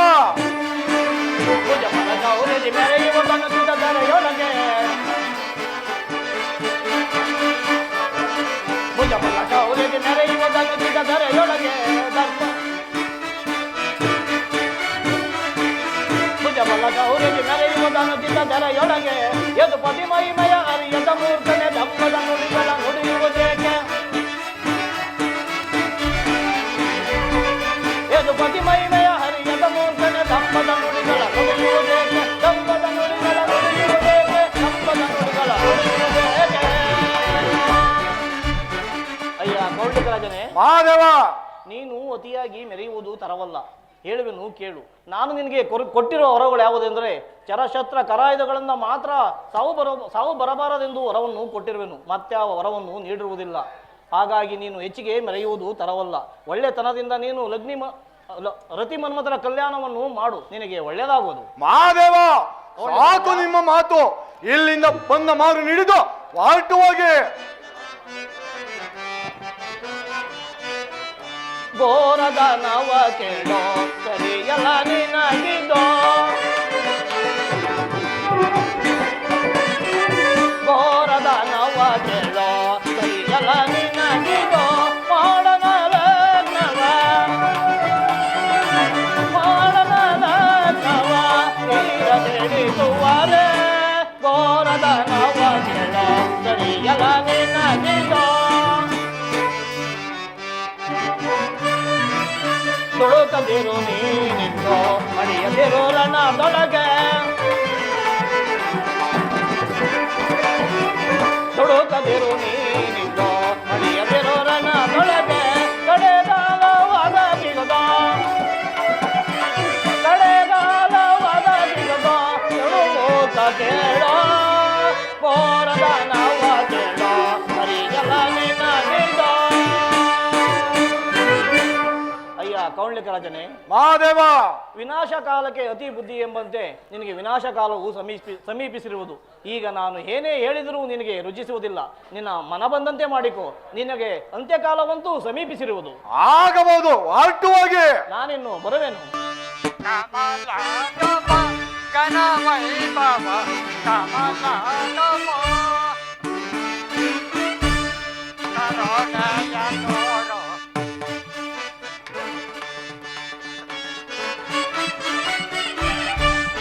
ಭುಜ ಫಲ ಗೌರದಿ ಮೆರೆಯುವ ಕನಸಿದ ಧರೆಯೊಳಗೆ, ಭುಜ ಫಲ ಗೌರದಿ ಮೆರೆಯುವ ಕನಸಿದ ಧರೆಯೊಳಗೆ. ಭುಜ ಫಲ ಗೌರದಿ ಮೆರೆಯುವ ಕನಸಿದ ಧರೆಯೊಳಗೆ. ಎದು ಪತಿ ಮಹಿಮೆಯ ಅರಿಯದ ಮೂರ್ತನೆ ದಂಬದ ನುಡಿಗಳ ನುಡಿಯುವುದೇಕೆ. ಎದು ಪತಿ ಮಹಿಮೆಯ ಹರಿಯದ ಮೂರ್ತನೆ ದಂಬದ ನುಡಿಗಳ ನುಡಿಯುವುದೇಕೆ. ದಂಬದ ನುಡಿಗಳ ನುಡಿಯುವುದೇಕೆ, ದಂಬದ ನುಡಿಗಳ ನುಡಿಯುವುದೇಕೆ. ಅಯ್ಯ ಕೌಂಡಿಕ ರಾಜನೇ, ಮಾಧವ, ನೀನು ಅತಿಯಾಗಿ ಮೆರೆಯುವುದು ತರವಲ್ಲ. ಹೇಳುವೆನು ಕೇಳು. ನಾನು ನಿನಗೆ ಕೊಟ್ಟಿರುವ ವರಗಳು ಯಾವುದೆಂದರೆ ಚರಶಸ್ತ್ರ ಕರಾಯುಧಗಳಿಂದ ಮಾತ್ರ ಸಾವು ಬರಬಾರದೆಂದು ವರವನ್ನು ಕೊಟ್ಟಿರುವೆನು. ಮತ್ತೆ ಆ ವರವನ್ನು ನೀಡಿರುವುದಿಲ್ಲ. ಹಾಗಾಗಿ ನೀನು ಹೆಚ್ಚಿಗೆ ಮೆರೆಯುವುದು ತರವಲ್ಲ. ಒಳ್ಳೆತನದಿಂದ ನೀನು ರತಿ ಮನ್ಮಥರ ಕಲ್ಯಾಣವನ್ನು ಮಾಡು, ನಿನಗೆ ಒಳ್ಳೆಯದಾಗುವುದು. ಮಾದೇವ, ಸಾಕು ನಿಮ್ಮ ಮಾತು. ಇಲ್ಲಿಂದ ಬಂದ ಮಾರು ಹಿಡಿದು ಹೊರಟು ಹೋಗಿ. ಘೋರದ ನವ ಕೇಳೋ ಸರಿಯಲ್ಲ ನಿನಗಿದೋ. ಘೋರದ ನವ ಕೇಳೋ ಸರಿಯಲ್ಲ ನಿನಗಿದೋ. ಮಾಡನ ಲಗ್ನವ, ಮಾಡನ ಲಗ್ನವ ನೀರ ತಿಳಿಸುವರೆ. ಘೋರದ ನವ ಕೇಳೋ ಸರಿಯಲ್ಲ ನಿನಗಿದೋ. ದುಡುಕದಿರು ನೀನಿಂದು ಮಡಿಯದಿರು ರಣದೊಳಗೆ. ದುಡುಕದಿರು ನೀನಿಂದು ಮಡಿಯದಿರು ರಣದೊಳಗೆ. ಕಡೆಗಾಲವಾದ ಜಿಗದ, ಕಡೆಗಾಲವಾದ ಜಿಗದ ಎಳುಮೂತ ಕೇಳೋ. ಕೋರದ ನವ ಕೇಳೋ ಮರಿಯಲ್ಲ ನಿನಗಿದೋ. ಅಯ್ಯ ಕೌಂಡ್ಲಿಕ ರಾಜನೇ, ಮಾದೇವ, ವಿನಾಶ ಕಾಲಕ್ಕೆ ಅತಿ ಬುದ್ಧಿ ಎಂಬಂತೆ ನಿನಗೆ ವಿನಾಶ ಕಾಲವು ಸಮೀಪಿಸಿರುವುದು. ಈಗ ನಾನು ಏನೇ ಹೇಳಿದರೂ ನಿನಗೆ ರುಚಿಸುವುದಿಲ್ಲ. ನಿನ್ನ ಮನ ಬಂದಂತೆ ಮಾಡಿಕೊ. ನಿನಗೆ ಅಂತ್ಯಕಾಲವಂತೂ ಸಮೀಪಿಸಿರುವುದು. ಆಗಬಹುದು, ಹೊರಟು ಹೋಗಿ. ನಾನಿನ್ನು ಬರುವೆನು.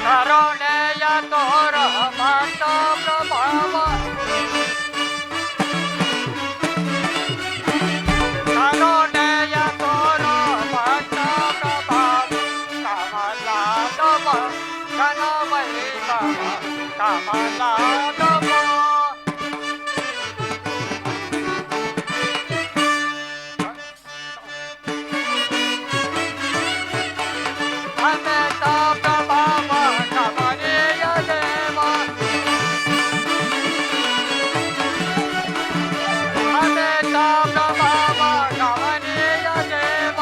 ಕರುಣೆಯ ತೋರ ಮಾತ ಪ್ರಭಾವ ಕಮಲಾದಮ ಅನಂತ ಪ್ರಭಾವ ಕಮನೀಯ ದೇವ ಅನಂತ ಪ್ರಭಾವ ಕಮನೀಯ ದೇವ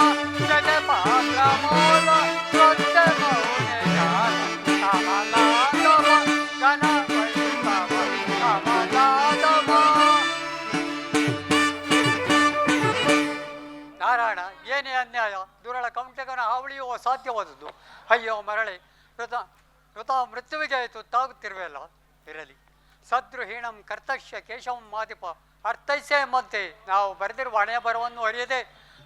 ಜಗಪಾತ್ರ ಮೂಲ ವೃತ್ತ ಮೌನ ಗಾನ ಕಮಲಾದಮ ಗಣ ವೈಭವ ಕಮಲಾದಮ. ನಾರಾಯಣ, ಏನೇ ಅನ್ಯಾಯ! ದುರಳ ಕೌಂಟಕನ ಹಾವಳಿಯೋ ಸಾಧ್ಯವಾದದ್ದು. ಅಯ್ಯೋ ಮರಳೆ, ವೃತ ಮೃತ್ಯುವಿಗೆ ತುತ್ತಾಗುತ್ತಿರುವೆಲ್ಲ. ಇರಲಿ, ಸದ್ರುಹೀಣಂ ಕರ್ತಶ್ಯ ಕೇಶವಂ ಮಾದಿಪ ಅರ್ಥೈಸೆ ಎಂಬಂತೆ ನಾವು ಬರೆದಿರುವ ಹಣೆಯ ಬರವನ್ನು ಅರಿಯದೆ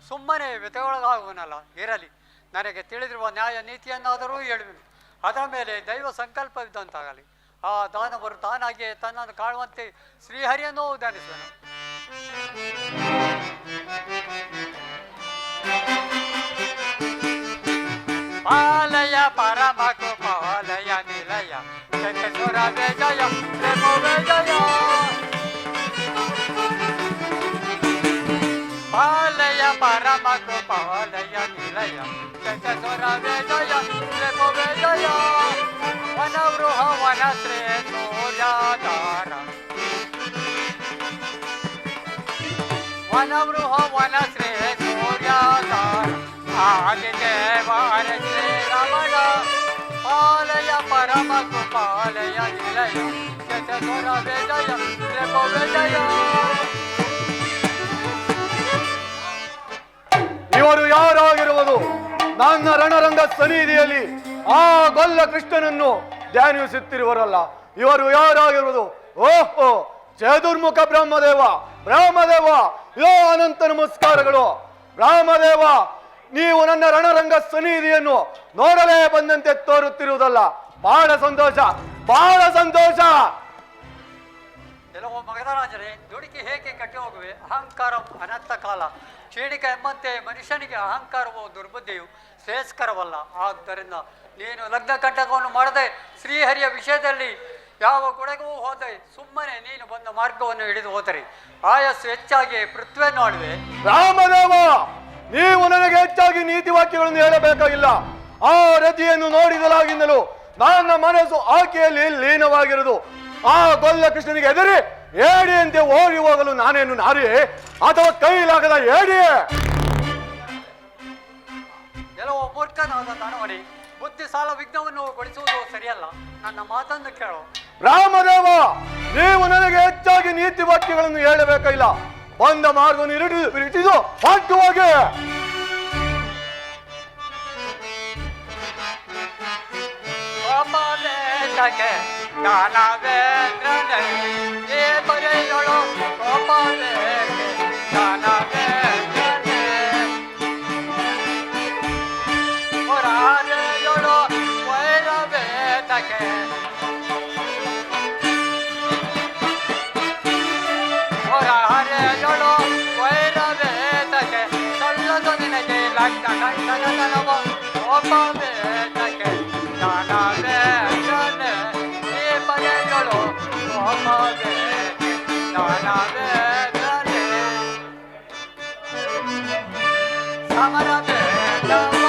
ಸುಮ್ಮನೆ ವ್ಯತೆಯೊಳಗಾಗುವನಲ್ಲ. ಇರಲಿ, ನನಗೆ ತಿಳಿದಿರುವ ನ್ಯಾಯ ನೀತಿಯನ್ನಾದರೂ ಹೇಳುವೆನು. ಅದರ ಮೇಲೆ ದೈವ ಸಂಕಲ್ಪವಿದ್ದಂತಾಗಲಿ. ಆ ದಾನವರು ತಾನಾಗಿಯೇ ತನ್ನನ್ನು ಕಾಣುವಂತೆ ಶ್ರೀಹರಿಯನ್ನೂ ಧ್ಯಾನಿಸುವನು. ಪಾಲಯ ಪರಮ ಕೃಪಾಲಯ ನಿಲಯ ಚಂದ್ರಸುರ ವಿಜಯ ಪ್ರೇಮ ವಿಜಯ. ಪಾಲಯ ಪರಮ ಕೃಪಾಲಯ ನಿಲಯ ಚಂದ್ರಸುರ ವಿಜಯ ಪ್ರೇಮ ವಿಜಯ. ವನವೃಹ ವನಶ್ರೇ ಸೂರ್ಯಾಧಾರ ವನವೃಹ ವನಶ್ರೇ ಸೂರ್ಯಾಧಾರ ಆದಿದೇವಾರ ಶ್ರೀರಮಣ. ಪಾಲಯ ಪರಮ ಕೃಪಾಲಯ ನಿಲಯ ಚತುರ ವಿಜಯ ಪ್ರೇಮ ವಿಜಯ. ಇವರು ಯಾರಾಗಿರುವುದು? ನನ್ನ ರಣರಂಗ ಸನ್ನಿಧಿಯಲ್ಲಿ ಆ ಗೊಲ್ಲ ಕೃಷ್ಣನನ್ನು ಧ್ಯಾನಿಸುತ್ತಿರುವರಲ್ಲ. ಇವರು ಯಾರಾಗಿರುವುದು? ಓಹೋ, ಚತುರ್ಮುಖ ಬ್ರಹ್ಮದೇವ. ಬ್ರಹ್ಮದೇವ, ಯೋ ಅನಂತ ನಮಸ್ಕಾರಗಳು. ಬ್ರಹ್ಮದೇವ, ನೀವು ನನ್ನ ರಣರಂಗ ಸನ್ನಿಧಿಯನ್ನು ನೋಡಲೇ ಬಂದಂತೆ ತೋರುತ್ತಿರುವುದಲ್ಲ. ಬಹಳ ಸಂತೋಷ, ಬಹಳ ಸಂತೋಷ. ಕೆಲವು ಮಗಧರಾಜರೇ, ದುಡುಕಿ ಹೇಗೆ ಕಟ್ಟಿ ಹೋಗುವೆ? ಅಹಂಕಾರ ಅನಂತ ಕಾಲ ಕ್ಷೀಣಿಕ ಎಂಬಂತೆ ಮನುಷ್ಯನಿಗೆ ಅಹಂಕಾರವು ದುರ್ಬುದ್ಧಿಯು ಶ್ರೇಯಸ್ಕರವಲ್ಲ. ಆದ್ದರಿಂದ ನೀನು ಲಗ್ನ ಕಂಟಕವನ್ನು ಮಾಡದೆ ಶ್ರೀಹರಿಯ ವಿಷಯದಲ್ಲಿ ಯಾವ ಗುಣಗೂ ಹೋದೆ ಸುಮ್ಮನೆ ನೀನು ಬಂದ ಮಾರ್ಗವನ್ನು ಹಿಡಿದು ಹೋದರೆ ಆಯಸ್ಸು ಹೆಚ್ಚಾಗಿ ಪೃಥ್ವಿಯನ್ನು ಆಡುವೆ. ರಾಮದೇವ, ನೀವು ನನಗೆ ಹೆಚ್ಚಾಗಿ ನೀತಿ ವಾಕ್ಯಗಳನ್ನು ಹೇಳಬೇಕಾಗಿಲ್ಲ. ಆ ರತಿಯನ್ನು ನೋಡಿದಲಾಗಿಂದಲೂ ನನ್ನ ಮನಸ್ಸು ಆಕೆಯಲ್ಲಿ ಲೀನವಾಗಿರುವುದು. ಆ ಗೊಲ್ಲ ಕೃಷ್ಣನಿಗೆ ಎದುರಿ ಏಡಿಯಂತೆ ಓಡಿ ಹೋಗಲು ನಾನೇನು ನಾರಿಯೇ ಅಥವಾ ಕೈಲಾಗದ ಏಡಿಯೇ? ಕೆಲವು ಮೂರ್ಖನಾದ ದಾನವನೇ, ಬುದ್ಧಿ ಸಾಲ ವಿಘ್ನವನ್ನು ಗೊಳಿಸುವುದು ಸರಿಯಲ್ಲ. ನನ್ನ ಮಾತನ್ನು ಕೇಳು. ರಾಮದೇವ, ನೀವು ನನಗೆ ಹೆಚ್ಚಾಗಿ ನೀತಿ ವಾಕ್ಯಗಳನ್ನು ಹೇಳಬೇಕಾಗಿಲ್ಲ. ಬಂದ ಮಾರ್ಗವನ್ನು ಇರಿಟಿದು ಹೊಟ್ಟು ಹೋಗಿ. ಗೋಪಾಲೇಂದ್ರಗೆ ಜ್ಞಾನವೇಂದ್ರನೇ ಏ ಬರೆಯೊಳು. ಗೋಪಾಲೇಂದ್ರ ಜ್ಞಾನವೇಂದ್ರನೇ ಮುರಾರೆಯೊಳು ವೈರವೇದಕ್ಕೆ ಮುರಾರೆಯೊಳು ವೈರವೇದಕ್ಕೆ ಸಲ್ಲದು ನಿನಗೆ ಲಗ್ನ ಗಂಟನವ. ಗೋಪಾಲೇಂದ್ರಕ್ಕೆ ಜ್ಞಾನವೇಂದ್ರನೇ ಏ ಬರೆಯೊಳು. ಗೋಪಾಲೇಂದ್ರ ಜ್ಞಾನವೇಂದ್ರನೇ ಸಮರ ಬೇಡವ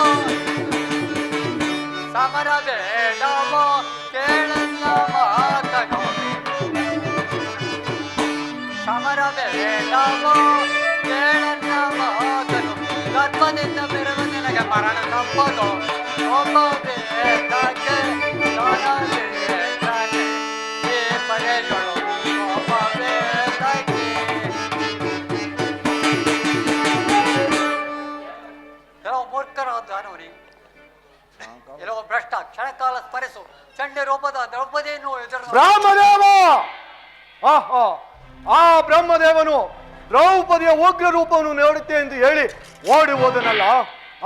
ಸಮರ ಬೇಡವ ಕೇಳನ್ನ ಮಾತನು. ಸಮರ ಬೇಡವ ಕೇಳನ್ನ ಮಾತನು. ಗರ್ಭದಿಂದ ಬೆರೆದು ನಿನಗೆ ಮರಣ ತಪ್ಪದು. ಒಬ್ಬಬೇಕಕ್ಕೆ ಜ್ಞಾನವೇಂದ್ರನೇ ಏ ಬರೆಯೊಳು. ಒಬ್ಬಬೇಕಕ್ಕೆ ಕೆಲವು ಮೂರ್ಖರಾದ ದಾನವನೇ, ಕೆಲವು ಭ್ರಷ್ಟ ಕ್ಷಣಕಾಲ ಸ್ಮರಿಸು ಚಂಡ ರೂಪದ ದ್ರೌಪದಿಯನ್ನು ಎದುರು. ಬ್ರಹ್ಮದೇವ, ಆಹಾ, ಆ ಬ್ರಹ್ಮದೇವನು ದ್ರೌಪದಿಯ ಉಗ್ರ ರೂಪವನ್ನು ನೋಡುತ್ತೆ ಎಂದು ಹೇಳಿ ಓಡಿ ಹೋದನಲ್ಲ.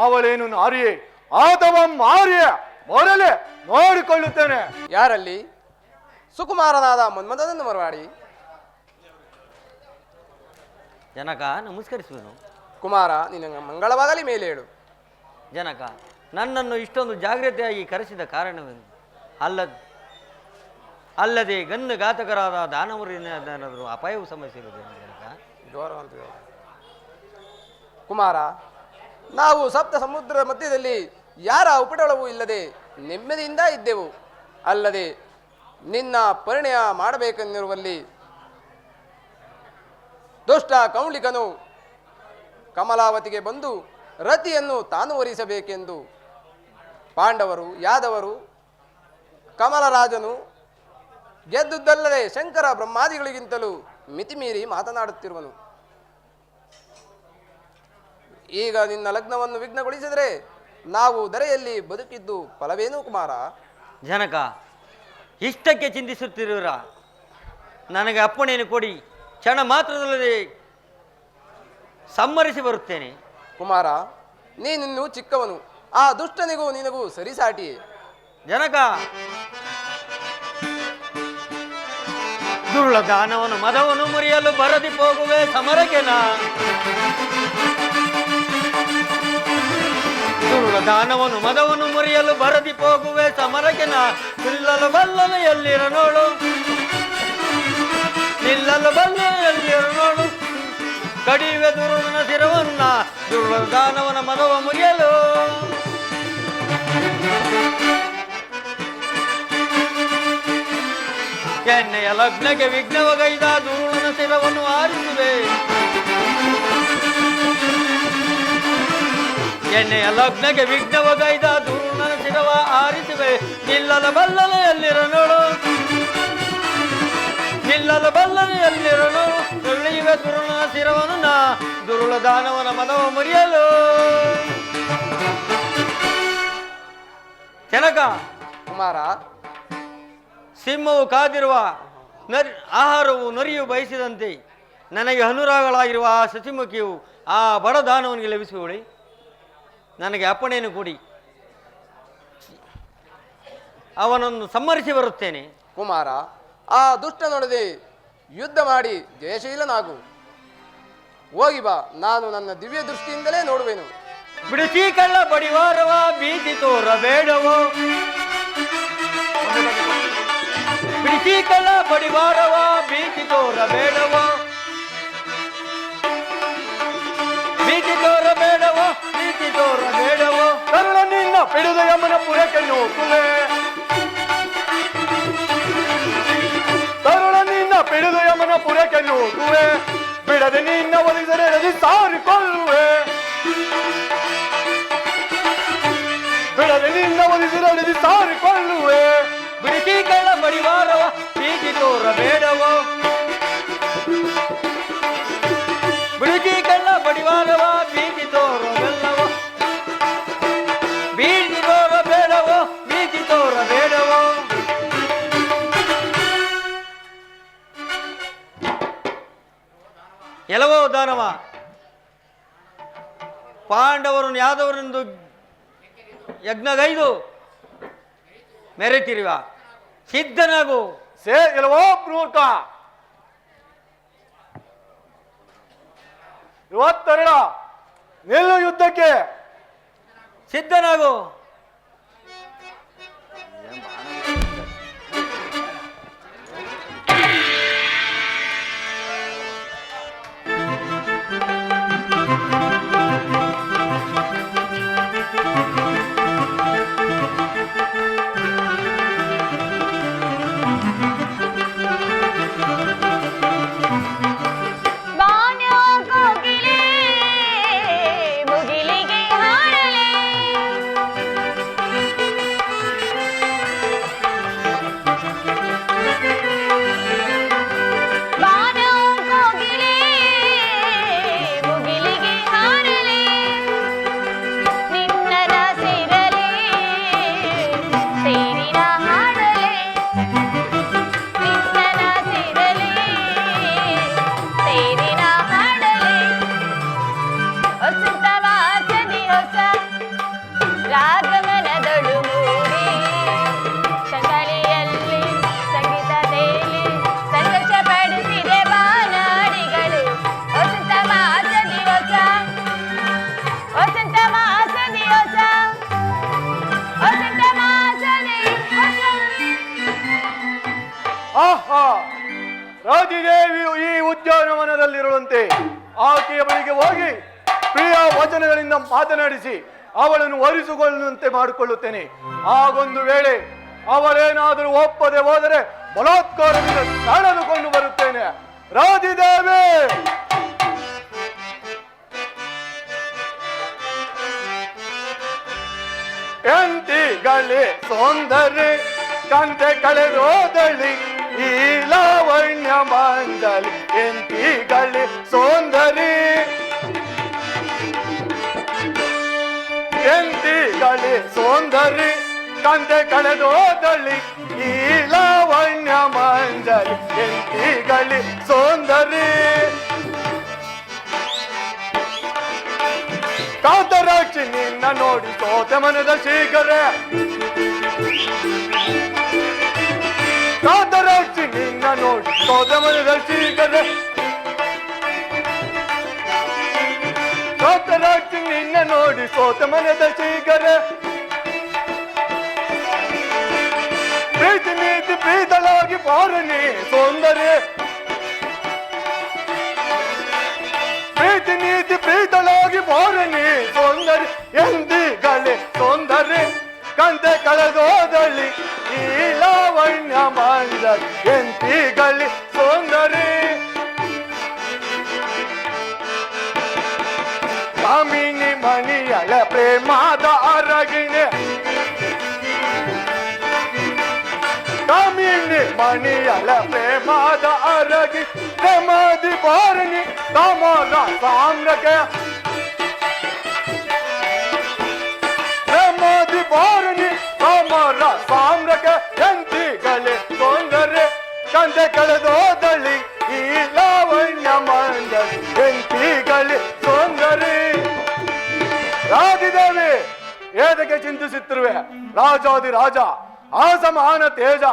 ಅವಳೇನು ನಾರಿಯೇ ಅಥವಾ ಮಾರಿಯೇ? ಬರಲೇ ನೋಡಿಕೊಳ್ಳುತ್ತೇನೆ. ಯಾರಲ್ಲಿ? ಸುಕುಮಾರನಾದ ಮನ್ಮಥನನ್ನು ಮರವಾಡಿ. ಜನಕ ನಮಸ್ಕರಿಸುವೆನು. ಕುಮಾರ, ನಿನಗೆ ಮಂಗಳವಾಗಲಿ, ಮೇಲೆ ಹೇಳು. ಜನಕ, ನನ್ನನ್ನು ಇಷ್ಟೊಂದು ಜಾಗ್ರತೆಯಾಗಿ ಕರೆಸಿದ ಕಾರಣವೇನು? ಅಲ್ಲದೆ ಗಂಡು ಘಾತಕರಾದ ದಾನವರೇನಾದರೂ ಅಪಾಯವು ಸಮಸ್ಯೆ ಇರುವುದೇನು ಜನಕ? ಗೌರವಂತ ಕುಮಾರ, ನಾವು ಸಪ್ತ ಸಮುದ್ರ ಮಧ್ಯದಲ್ಲಿ ಯಾರ ಉಪಟಳವೂ ಇಲ್ಲದೆ ನೆಮ್ಮದಿಯಿಂದ ಇದ್ದೆವು. ಅಲ್ಲದೆ ನಿನ್ನ ಪರಿಣಯ ಮಾಡಬೇಕೆನ್ನಿರುವಲ್ಲಿ ದುಷ್ಟ ಕೌಂಡಿಕನು ಕಮಲಾವತಿಗೆ ಬಂದು ರತಿಯನ್ನು ತಾನು ವರಿಸಬೇಕೆಂದು ಪಾಂಡವರು, ಯಾದವರು, ಕಮಲರಾಜನು ಗೆದ್ದುದಲ್ಲದೆ ಶಂಕರ ಬ್ರಹ್ಮಾದಿಗಳಿಗಿಂತಲೂ ಮಿತಿಮೀರಿ ಮಾತನಾಡುತ್ತಿರುವನು. ಈಗ ನಿನ್ನ ಲಗ್ನವನ್ನು ವಿಘ್ನಗೊಳಿಸಿದರೆ ನಾವು ಧರೆಯಲ್ಲಿ ಬದುಕಿದ್ದು ಫಲವೇನು ಕುಮಾರ? ಜನಕ, ಇಷ್ಟಕ್ಕೆ ಚಿಂತಿಸುತ್ತಿರುವಿರ? ನನಗೆ ಅಪ್ಪಣೆಯನ್ನು ಕೊಡಿ, ಕ್ಷಣ ಮಾತ್ರದಲ್ಲದೆ ಸಮ್ಮರಿಸಿ ಬರುತ್ತೇನೆ. ಕುಮಾರ, ನೀನಿನ್ನೂ ಚಿಕ್ಕವನು, ಆ ದುಷ್ಟನಿಗೂ ನಿನಗೂ ಸರಿಸಾಟಿಯೇ. ಜನಕ, ದುರ್ಳದಾನವನು ಮದವನು ಮುರಿಯಲು ಬರದಿ ಹೋಗುವೆ ಸಮರಗೆನ. ದುರ್ಳದಾನವನು ಮದವನು ಮುರಿಯಲು ಬರದಿ ಹೋಗುವೆ ಸಮರಗೆನ. ನಿಲ್ಲಲು ಬಲ್ಲನು ಎಲ್ಲಿರ ನೋಡು, ನಿಲ್ಲಲು ಬಲ್ಲನು ಎಲ್ಲಿರ ನೋಡು. ಕಡಿವೆ ದುರುಳನ ಶಿರವನ್ನ ದುರ್ಳದಾನವನ ಮದವ ಮುರಿಯಲು. ಎಣ್ಣೆಯ ಲಗ್ನಕ್ಕೆ ವಿಘ್ನವಗೈದ ದುರುಳನ ಶಿರವನ್ನು ಆರಿಸುವೆ. ಎಣ್ಣೆಯ ಲಗ್ನಕ್ಕೆ ವಿಘ್ನವಗೈದ ದುರುಳನ ಶಿರವ ಆರಿಸುವೆ. ನಿಲ್ಲಲ ಬಲ್ಲನ ಎಲ್ಲಿರ ನೋಡು, ನಿಲ್ಲಲ ಬಲ್ಲನ ಎಲ್ಲಿರ ನೋಡು. ತುಳಿಯುವೆ ದುರುಳನ ಶಿರವನ್ನು ನಾ ದುರುಳ ದಾನವನ ಮದವ ಮುರಿಯಲು. ಜನಕ ಕುಮಾರ, ಸಿಂಹವು ಕಾದಿರುವ ಆಹಾರವು ನರಿಯು ಬಯಸಿದಂತೆ ನನಗೆ ಅನುರಾಗಗಳಾಗಿರುವ ಆ ಶಚಿಮುಖಿಯು ಆ ಬಡ ದಾನವನಿಗೆ ಲಭಿಸುವಳಿ. ನನಗೆ ಅಪ್ಪಣೆಯನ್ನು ಕೊಡಿ, ಅವನನ್ನು ಸಮ್ಮರಿಸಿ ಬರುತ್ತೇನೆ. ಕುಮಾರ, ಆ ದುಷ್ಟನೊಡದೆ ಯುದ್ಧ ಮಾಡಿ ಜಯಶೀಲನಾಗು. ಹೋಗಿ ಬಾ, ನಾನು ನನ್ನ ದಿವ್ಯ ದೃಷ್ಟಿಯಿಂದಲೇ ನೋಡುವೆನು. ಬಿಡಿಸಿ ಕಳ್ಳ ಬಡಿವಾರವ ಭೀತಿ ತೋರಬೇಡವೋ. ಬಿಡಿಸಿ ಕಳ್ಳ ಬಡಿವಾರವ ಭೀತಿ ತೋರಬೇಡವೋ. ಭೀತಿ ತೋರಬೇಡವೋ, ಭೀತಿ ತೋರಬೇಡವೋ. ಕರುಣ ನಿನ್ನ ಪಿಡಿದ ಯಮನ ಪುರಕ್ಕೆ ನೋಕುವೆ. ಕರುಣ ನಿನ್ನ ಪಿಡಿದ ಯಮನ ಪುರಕ್ಕೆ ನೋಕುವೆ. ಬಿಡದೆ ನಿನ್ನ ಒಲಿದರೆ ರದಿ ಸಾರಿಕೊಳ್ಳುವೆ. ಬಿಡದೆ ನಿನ್ನ ಒಲಿದರೆ ರದಿ ಸಾರಿಕೊಳ್ಳುವೆ. ಬಿಡಿಸಿ ಕಳ್ಳ ಬಡಿವಾರವ ಭೀತಿ ತೋರಬೇಡವೋ. ಬಿಡಿಸಿ ಕಳ್ಳ ಬಡಿವಾರವ ಭೀತಿ ತೋರಬೆಲ್ಲವೋ. ಭೀತಿ ತೋರಬೇಡವೋ, ಭೀತಿ ತೋರಬೇಡವೋ. ಎಲ್ಲವೋ ದಾನವ, ಪಾಂಡವರನ್ನು ಯಾದವರೆಂದು ಯಜ್ಞಗೈದು ಮೆರೆತಿರುವ ಸಿದ್ಧನಾಗು. ಸೇ ಇಲ್ಲವೋ ಬ್ರೂಟ, ಇವತ್ತೆರಡ ನಿಲ್ಲು ಯುದ್ಧಕ್ಕೆ. ಸಿದ್ಧನಾಗು. ಬರುವಂತೆ ಆಕೆಯ ಬಳಿಗೆ ಹೋಗಿ ಪ್ರಿಯ ವಚನಗಳಿಂದ ಮಾತನಾಡಿಸಿ ಅವಳನ್ನು ವರಿಸಿಕೊಳ್ಳುವಂತೆ ಮಾಡಿಕೊಳ್ಳುತ್ತೇನೆ. ಆಗೊಂದು ವೇಳೆ ಅವಳೇನಾದರೂ ಒಪ್ಪದೆ ಹೋದರೆ ಬಲಾತ್ಕಾರದಿಂದ ಸೆಳೆದುಕೊಂಡು ಬರುತ್ತೇನೆ. ರಾಧಿದೇವಿ ಎಂತಿಗಳೇ ಸೌಂದರ್ಯ ಕಂತೆ ಕಳೆದೋದಳಿ ಈ ಲಾವಣ್ಯ ಮಂದಲಿ ಎಂತಿಗಳೇ ಸೌಂದರ್ಯ ಎಂತಿಗಳೇ ಸೌಂದರ್ಯ ಕಂತೆ ಕಳೆದೋದಳಿ ಈ ಲಾವಣ್ಯ ಮಂದಲಿ ಎಂತಿಗಳೇ ಸೌಂದರ್ಯ ಕಾತರಾಕ್ಷಿ ನಿನ್ನ ನೋಡಿ ಸೋತೆ ಮನದ ಶೀಘ್ರ ಕಾತರಾಕ್ಷಿ ನಿನ್ನ ನೋಡಿ ಸೋತೆ ಮನದ ಶೀಘ್ರ ಕಾತರಾಕ್ಷಿ ನಿನ್ನ ನೋಡಿ ಸೋತೆ ಮನದ ಶೀಘ್ರ ಪ್ರೀತಿ ನೀತಿ ಪ್ರೀತಳಾಗಿ ಪಾರನಿ ಸೌಂದರ್ಯ ಪ್ರೀತಿ ನೀತಿ ಪ್ರೀತಳಾಗಿ ಪಾರನಿ ಸೌಂದರ್ಯ ಎಂದಿಗಳೇ ಸೌಂದರ್ಯ ಕಂತೆ ಕಳೆದೋದಳಿ ಈ ಲಾವಣ್ಯ ಮಂದಲಿ ಎಂತಿಗಳಿ ಸೌಂದರ್ಯ ಕಾಮಿನಿ ಮಣಿಯಳ ಪ್ರೇಮದ ಅರಗಿಣೆ ಕಾಮಿನಿ ಮಣಿಯಳ ಪ್ರೇಮದ ಅರಗಿ ಪ್ರೇಮದಿ ಪಾರಣಿ ತಮರ ಸಾಮ್ರಕ್ಕೆ ಪ್ರೇಮದಿ ಪಾರಣಿ ತಮರ ಸಾಮ್ರಕ್ಕೆ ಎಂತಿಗಳೇ ಸೌಂದರ್ಯ ಕಂದೆ ಕಳೆದೋದಳಿ ಈ ಲಾವಣ್ಯ ಮಂದಲಿ ಎಂತಿಗಳೇ ಸೌಂದರ್ಯ. ರಾಧಿದೇವಿ ಏದಕ್ಕೆ ಚಿಂತಿಸುತ್ತಿರುವೆ? ರಾಜಾದಿ ರಾಜ ಆಸಮಾನ ತೇಜ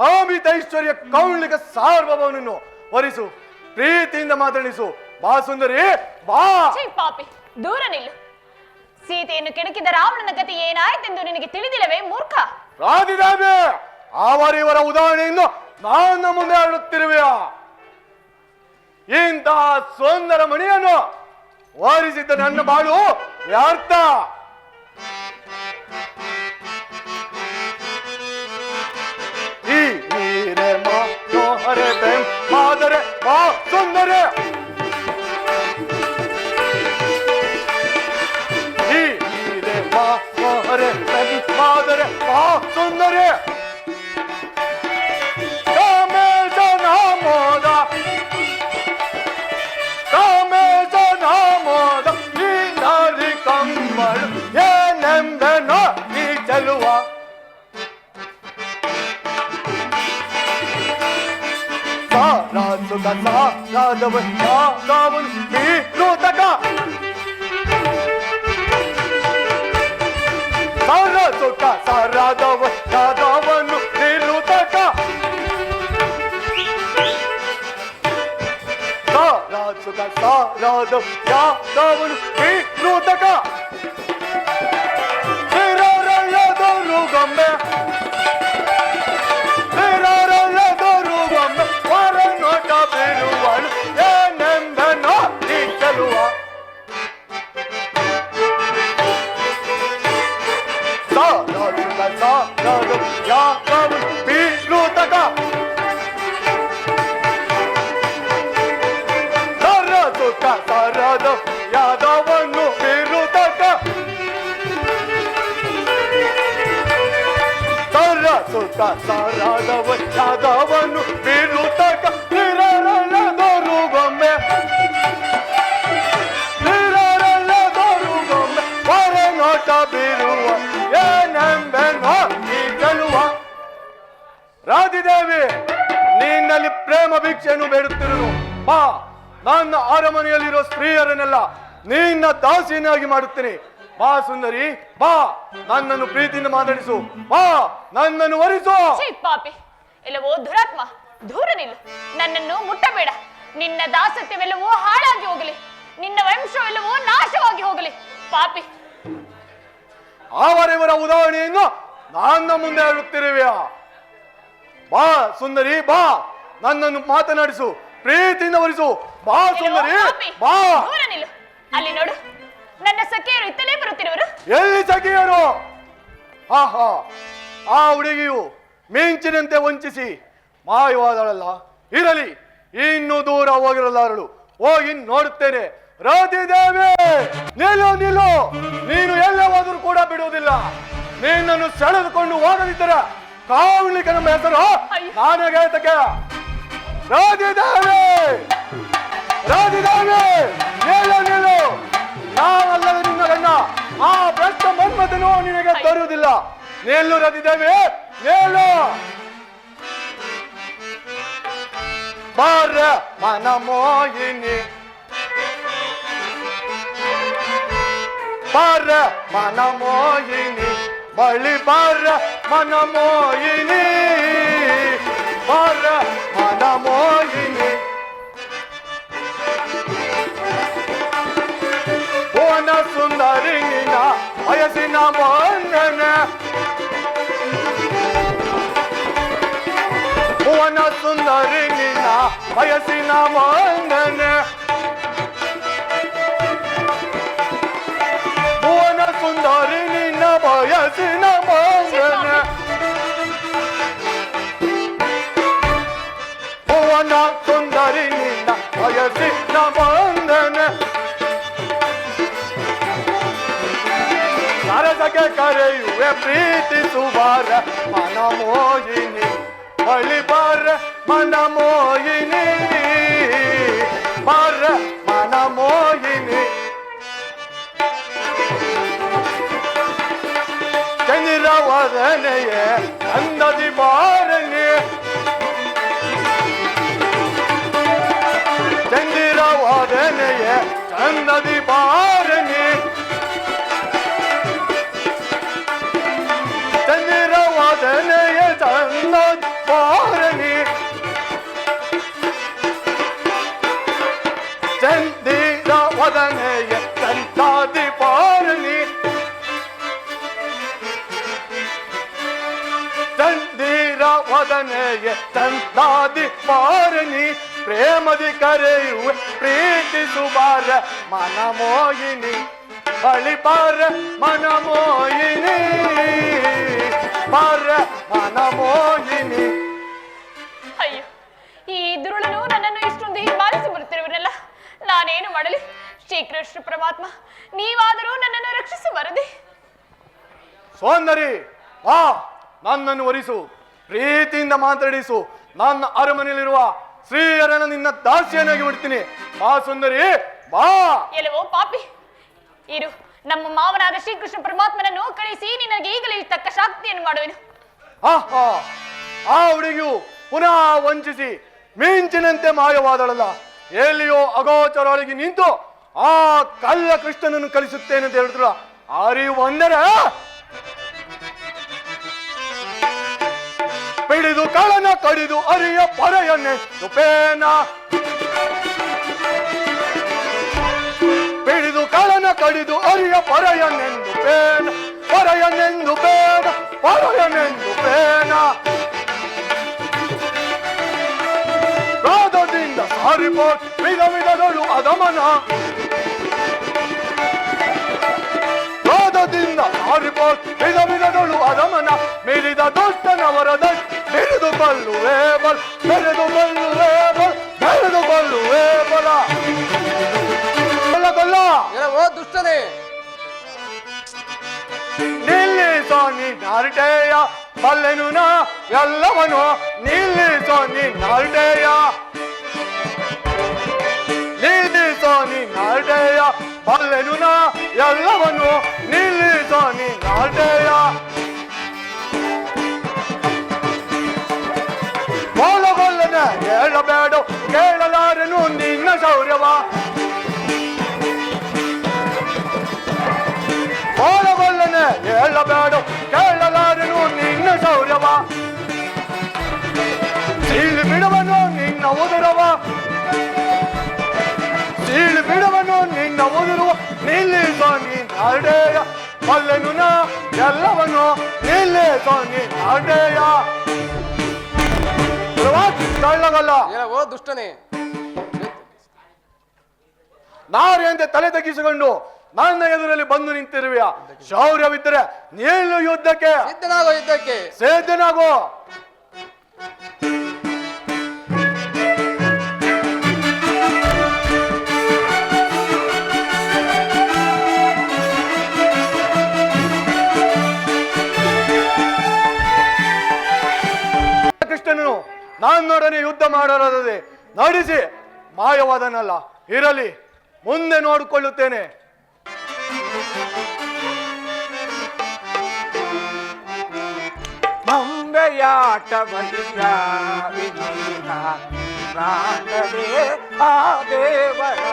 ಅಮಿತೈಶ್ವರ್ಯ ಕೌಳಿಕ ಸಾರ್ವಭೌಮನನ್ನು ವರಿಸು, ಪ್ರೀತಿಯಿಂದ ಮಾತನಾಡಿಸು. ಬಾ ಸುಂದರಿ ಬಾ. ಪಾಪಿ ದೂರ ನಿಲ್ಲು. ಸೀತೆಯನ್ನು ಕೆಣಕಿದ ರಾವಣನ ಗತಿ ಏನಾಯ್ತೆಂದು ನಿನಗೆ ತಿಳಿದಿಲ್ಲವೇ ಮೂರ್ಖ? ರಾಧಿದೇವಿ ಅವರಿವರ ಉದಾಹರಣೆಯನ್ನು ನನ್ನ ಮುಂದೆ ಆಡುತ್ತಿರುವೆಯ? ಇಂತಹ ಸುಂದರ ಮಣಿಯನ್ನು ವಾರಿಸಿದ್ದ ನನ್ನ ಬಾಳು ವ್ಯರ್ಥ. ಈ ನೀರೆ ಮೋಹರೆ ಬೆಂ ಮಾದರೆ ಬಾ ಸುಂದರ ಈ ನೀರೆ ಮೋಹರೆ ಬೆಂ ಮಾದರೆ ಬಾ ಸುಂದರ ಕಾಮೇಶ ನಾಮೋದ ಕಾಮೇಶ ನಾಮೋದ ಈ ನಾರಿ ಕಂಬಳು ಏನೆಂಬೆನೋ ಈ ಚೆಲುವ ಸಾರಾಸುಕ ಸಾರಾದವ ಯಾದವನು ನೀಲೋತಕ ಸಾರಾಸುಕ ಸಾರಾದವ ಯಾದವನು ನೀಲೋತಕ ಸಾರಾಸುಕ ಸಾರಾದವ ಯಾದವನು ನೀಲೋತಕ ನಿರರಲ್ಲದವರು ಗೊಂಬೆ ನಿರರಲ್ಲದವರು ಹೊರನೋಟ ಬೀರುವಳು ಏನೆಂಬನೋ ಈ ಚೆಲುವ ಸಾರಾಸುಕ ಸಾರಾದವ ಯಾದವನು ಬೀರುತಕ ಸಾರಾಸುಕ ಸಾರಾದವ ಯಾದವನು ಬೀರುತಕ ಸಾರಾಸುಕ ಸಾರಾದವ ಯಾದವನು ಬೀರುತಕ ನಿರರಲ್ಲದವರು ಗೊಂಬೆ ನಿರರಲ್ಲದವರು ಗೊಂಬೆ ಹೊರನೋಟ ಬೀರುವ ಏನೆಂಬೆನೋ ಈ ಚೆಲುವ. ರಾಧಿದೇವಿ ನಿನ್ನಲ್ಲಿ ಪ್ರೇಮ ಭಿಕ್ಷೆಯನ್ನು ಬೇಡುತ್ತಿರುವುದು. ಬಾ, ನನ್ನ ಅರಮನೆಯಲ್ಲಿರುವ ಸ್ತ್ರೀಯರನ್ನೆಲ್ಲ ನಿನ್ನ ದಾಸಿಯನ್ನಾಗಿ ಮಾಡುತ್ತೇನೆ. ಬಾ ಸುಂದರಿ ಬಾ, ನನ್ನನ್ನು ಪ್ರೀತಿಯಿಂದ ಮಾತಾಡಿಸು. ಬಾ, ನನ್ನನ್ನು ವರಿಸು. ಪಾಪಿ ಎಲ್ಲವೋ ದುರಾತ್ಮ, ದೂರ ನಿಲ್ಲು. ನನ್ನನ್ನು ಮುಟ್ಟಬೇಡ. ನಿನ್ನ ದಾಸತ್ಯವೆಲ್ಲವೂ ಹಾಳಾಗಿ ಹೋಗಲಿ, ನಿನ್ನ ವಂಶವೆಲ್ಲವೂ ನಾಶವಾಗಿ ಹೋಗಲಿ. ಪಾಪಿ ಅವರಿವರ ಉದಾಹರಣೆಯನ್ನು ನನ್ನ ಮುಂದೆ ಹೇಳುತ್ತಿರುವೆಯಾ? ಬಾ ಸುಂದರಿ ಬಾ, ನನ್ನನ್ನು ಮಾತನಾಡಿಸು, ಪ್ರೀತಿಯಿಂದ ವರಿಸು. ಬಾ ಸುಂದರಿ, ಪಾಪಿ, ಬಾ. ದೂರ ನಿಲ್ಲು. ಅಲ್ಲಿ ನೋಡು, ನನ್ನ ಸಖಿಯರು ಇತ್ತಲೇ ಬರುತ್ತಿರುವರು. ಎಲ್ಲಿ ಸಖಿಯರು? ಆಹಾ, ಆ ಹುಡುಗಿಯು ಮಿಂಚಿನಂತೆ ವಂಚಿಸಿ ಮಾಯವಾದಳಲ್ಲ. ಇರಲಿ, ಇನ್ನು ದೂರ ಹೋಗಿರಲಾರಳು. ಹೋಗಿ ನೋಡುತ್ತೇನೆ. ರಾಧಿದೇವಿ, ನಿಲ್ಲು ನಿಲ್ಲು, ನೀನು ಎಲ್ಲೇ ಹೋದರೂ ಕೂಡ ಬಿಡುವುದಿಲ್ಲ. ನಿನ್ನನ್ನು ಸೆಳೆದುಕೊಂಡು ಹೋಗದಿದ್ದರೆ ಕಾವಲಿಕ್ಕೆ ನಮ್ಮ ಹೆಸರು ನಾನಾಗೆ ತಕ್ಕೆ. ರಾಧಿದೇವಿ, ರಾಧಿದೇವಿ, ನಿಲ್ಲು ನಿಲ್ಲು, ನಾವಲ್ಲದೆ ನಿನ್ನ ಗಣ್ಣ ಆ ಭ್ರಷ್ಟ ಮನ್ಮಥನು ನಿನಗೆ ತರುವುದಿಲ್ಲ. ನಿಲ್ಲು ರಾಧಿದೇವಿ, ನಿಲ್ಲು. ಬಾರ ಮನಮೋಹಿನಿ, ಬಾರ ಮನಮೋಹಿನಿ, ಬಳಿ ಬಾರ ಮನಮೋಹಿನಿ, ಬಾರ ಮನಮೋಹಿನಿ. ಭುವನ ಸುಂದರಿ ನಿನ್ನ ವಯಸ್ಸಿನ ಬಂಧನ, ಭುವನ ಸುಂದರಿ ನಿನ್ನ ವಯಸ್ಸಿನ ಬಂಧನ, ಭುವನ ಸುಂದರಿ ನಿನ್ನ ವಯಸ್ಸಿನ ಬಂಧನ, ಭುವನ ಸುಂದರಿ ನಿನ್ನ ವಯಸ್ಸಿನ ಬಂಧನ. ಸರಸಕ್ಕೆ ಕರೆಯುವೆ ಪ್ರೀತಿಸುವಾರ ಮನಮೋಹಿನಿ, ಬಳಿ ಬಾರ ಮನಮೋಹಿನಿ, ಬಾರ ಮನಮೋಹಿನಿ. ಚಂದಿರವದನೆಯೇ ಅಂದದಿ ಬಾರನೆ, ಚಂದಿರವದನೆಯೇ ಚಂದದಿ ಬಾರನೆ, ಚಂದಿರವದನೆಯ ಚಂದದಿ ಬಾರನೆ, ಚಂದಿರವದನೆಯ ಚಂದದಿ ಬಾರನೆ, ಚಂದಿರವದನೆಯ ಚಂದಾದಿ ಬಾರನಿ. ಪ್ರೇಮದಿ ಕರೆಯುವೆ ಪ್ರೀತಿಸುವಾರ ಮನಮೋಹಿನಿ, ಬಳಿ ಬಾರ ಮನಮೋಹಿನಿ, ಬಾರ ಮನಮೋಹಿನಿ. ಅಯ್ಯೋ, ಈ ದುರುಳನು ನನ್ನನ್ನು ಇಷ್ಟೊಂದು ಹಿಂಬಾಲಿಸಿ ಬರುತ್ತಿರುವನಲ್ಲ, ನಾನೇನು ಮಾಡಲಿ? ಶ್ರೀಕೃಷ್ಣ ಪರಮಾತ್ಮ, ನೀವಾದರೂ ನನ್ನನ್ನು ರಕ್ಷಿಸಬಾರದೆ? ಸೌಂದರಿ, ಆ ನನ್ನನ್ನು ವರಿಸು, ಪ್ರೀತಿಯಿಂದ ಮಾತಾಡಿಸು. ನನ್ನ ಅರಮನೆಯಲ್ಲಿರುವ ಶ್ರೀಯರನ್ನು ನಿನ್ನ ದಾಸಿಯನ್ನಾಗಿ ಬಿಡ್ತೀನಿ. ಬಾ ಸುಂದರಿ, ಬಾ. ಎಲ್ಲವೋ ಪಾಪಿ, ಇರು, ನಮ್ಮ ಮಾವನಾದ ಶ್ರೀಕೃಷ್ಣ ಪರಮಾತ್ಮನನ್ನು ಕಳಿಸಿ ನಿನಗೆ ಈಗಲೇ ತಕ್ಕ ಶಾಕ್ತಿಯನ್ನು ಮಾಡುವೆನು. ಆಹಾ, ಆ ಹುಡುಗಿಯು ಪುನಃ ವಂಚಿಸಿ ಮಿಂಚಿನಂತೆ ಮಾಯವಾದಳಲ್ಲ. ಎಲ್ಲಿಯೋ ಅಗೋಚರೊಳಗೆ ನಿಂತು ಆ ಕಳ್ಳ ಕೃಷ್ಣನನ್ನು ಕಲಿಸುತ್ತೇನೆ ಅಂತ ಹೇಳಿದ್ರು. ಅರಿವು ಅಂದರೆ ಪಿಡಿದು ಕಳನ ಕಡಿದು ಅರಿಯ ಪರೆಯನ್ನೆಂದು ಪೇನ, ಪಿಡಿದು ಕಳನ ಕಡಿದು ಅರಿಯ ಪರೆಯನ್ನೆಂದು ಪೇನ, ಪರೆಯನ್ನೆಂದು ಪೇನ, ಪರೆಯನ್ನೆಂದು ಪೇನ. ರಾಧದಿಂದ ಸಾರಿಪೋಟ್ ವಿಧ ವಿಧಗಳು ಅದಮನ, ರಾಧದಿಂದ ಸಾರಿಪೋಟ್ ವಿಧ ವಿಧಗಳು ಅದಮನ. ಮೀರಿದ ದುಷ್ಟನವರದ ಬೆರೆದು ಬಲ್ಲುವೆ ಬಲ್, ಬೆರೆದು ಬಲ್ಲುವೆ ಬಲ್, ಬೆರೆದು ಬಲ್ಲುವೆ ಬಲ. ಬಲ್ಲ ಓ ದುಷ್ಟನೇ, ನಿಲ್ಲಿಸೋ ನೀ ನಾರ್ಟೆಯ ಬಲ್ಲೆನು ನಾ ಎಲ್ಲವನು, ನಿಲ್ಲಿಸೋ ನೀ ನಾರ್ಟೆಯ, ನಿಲ್ಲಿಸೋ ನೀ ನಾರ್ಟೆಯ ಬಲ್ಲೆನು ನಾ ಎಲ್ಲವನು, ನಿಲ್ಲಿಸೋ ನೀ ನಾರ್ಟೆಯ. ಗೋಲಗೊಲ್ಲನೆ ಹೇಳಬೇಡ, ಕೇಳಲಾರೆನು ನಿನ್ನ ಶೌರ್ಯವ. ಗೋಲಗೊಲ್ಲನೆ ಹೇಳಬೇಡ, ಕೇಳಲಾರೆನು ನಿನ್ನ ಶೌರ್ಯವ. ಸೀಳು ಬಿಡುವನು ನಿನ್ನ ಉದರವ, ಸೀಳು ಬಿಡುವನು ನಿನ್ನ ಉದುರುವ. ನಿಲ್ಲಿಸೋ ನೀ ನಾರ್ಡೆಯ ಬಲ್ಲೆನು ನಾ ಎಲ್ಲವನು, ನಿಲ್ಲಿಸೋ ನೀ ನಾರ್ಡೆಯ. ತಳ್ಳಗಲ್ಲ. ಓ ದುಷ್ಟನೇ, ನಾರಿಯಂತೆ ತಲೆ ತಗ್ಗಿಸಿಕೊಂಡು ನನ್ನ ಎದುರಲ್ಲಿ ಬಂದು ನಿಂತಿರುವೆಯ ಶೌರ್ಯವಿದ್ದರೆ ನೀನು ಯುದ್ಧಕ್ಕೆ ಸಿದ್ಧನಾಗೋ ಯುದ್ಧಕ್ಕೆ ಸಿದ್ಧನಾಗೋ. ಕೃಷ್ಣನು ನನ್ನೊಡನೆ ಯುದ್ಧ ಮಾಡಲಾರದೆ ನಡೆಸಿ ಮಾಯವಾದನಲ್ಲ. ಇರಲಿ, ಮುಂದೆ ನೋಡಿಕೊಳ್ಳುತ್ತೇನೆ. ಮಂಬೆಯಾಟ ಬಲಿಯ ವಿನೀತ ಪ್ರಾಣವೇ ಆ ದೇವರ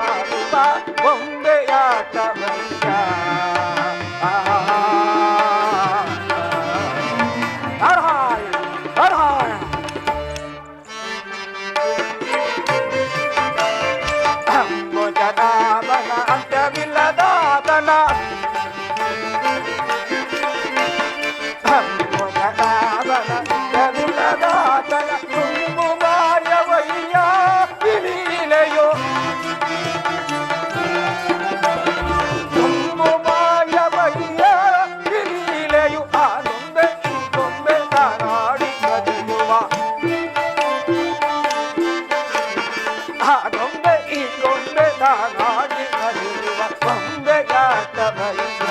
ಬೊಂಬೆಯಾಟ ಬಲಿಯ ನಾರಾಯಣ ನಾರಾಯಣ ಅಂಬುಜನಾಭನ ಅಂತ್ಯವಿಲ್ಲದಾತನ ಅಂತ್ಯವಿಲ್ಲದಾತನ ಕುಂಭುಮಾರ್ಯವಯ್ಯ ವಿಲೀಲೆಯೋ ಕುಂಭುಮಾರ್ಯವಯ್ಯ ವಿಲೀಲೆಯು ಆ ಗೊಂಬೆ ಈ ಗೊಂಬೆ ನಾನಾಡಿ ಕದಿಯುವ ಆ ಗೊಂಬೆ ಈ ಗೊಂಬೆ ನಾನಾಡಿ ಕದಿಯುವ ಗೊಂಬೆಗಾಟ ಬಯ್ಯ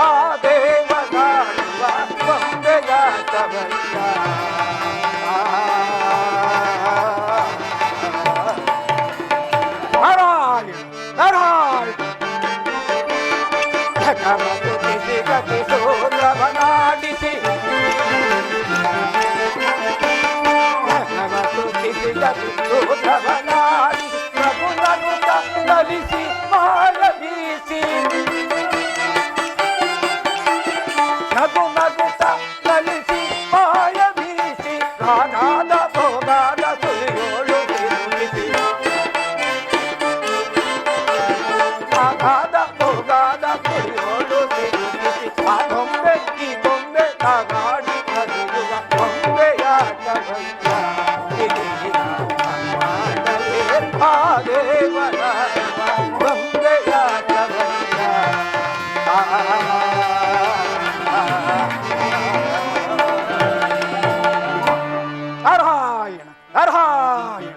ಆ ದೇವನಾಡುವ ಗೊಂಬೆಗಾಟ ಬಯ್ಯ ನಾರಾಯಣ ನಾರಾಯಣ ಘಟಮುಗಿಸಿ ಗತಿಸೋ ದ್ರವನಾಡಿಸಿ ಘಟಮುಗಿಸಿ ಗತಿಸೋ ದ್ರವನಾಡಿಸಿ ನಗು ನಗುತ್ತ ನಲಿಸಿ ಮಾರ ಬೀಸಿ ನಗು ನಗುತ್ತ ನಲಿಸಿ ಮಾಯ ಬೀಸಿ ರಾಗಾದ ಭೋಗಾದ ಸುಳಿಯೋಳು ತಿರುಗಿಸಿ ರಾಗಾದ ಭೋಗಾದ ಸುಳಿಯೋಳು ತಿರುಗಿಸಿ ಆ ಗೊಂಬೆ ಈ ಗೊಂಬೆ ನಾಗಾಡಿ ಕದಿಯುವ ಗೊಂಬೆಯಾಟ ಬಯ್ಯ ಆ ದೇವರ ಗೊಂಬೆಯಾಟ ಬಯ್ಯ ನಾರಾಯಣ ನಾರಾಯಣ.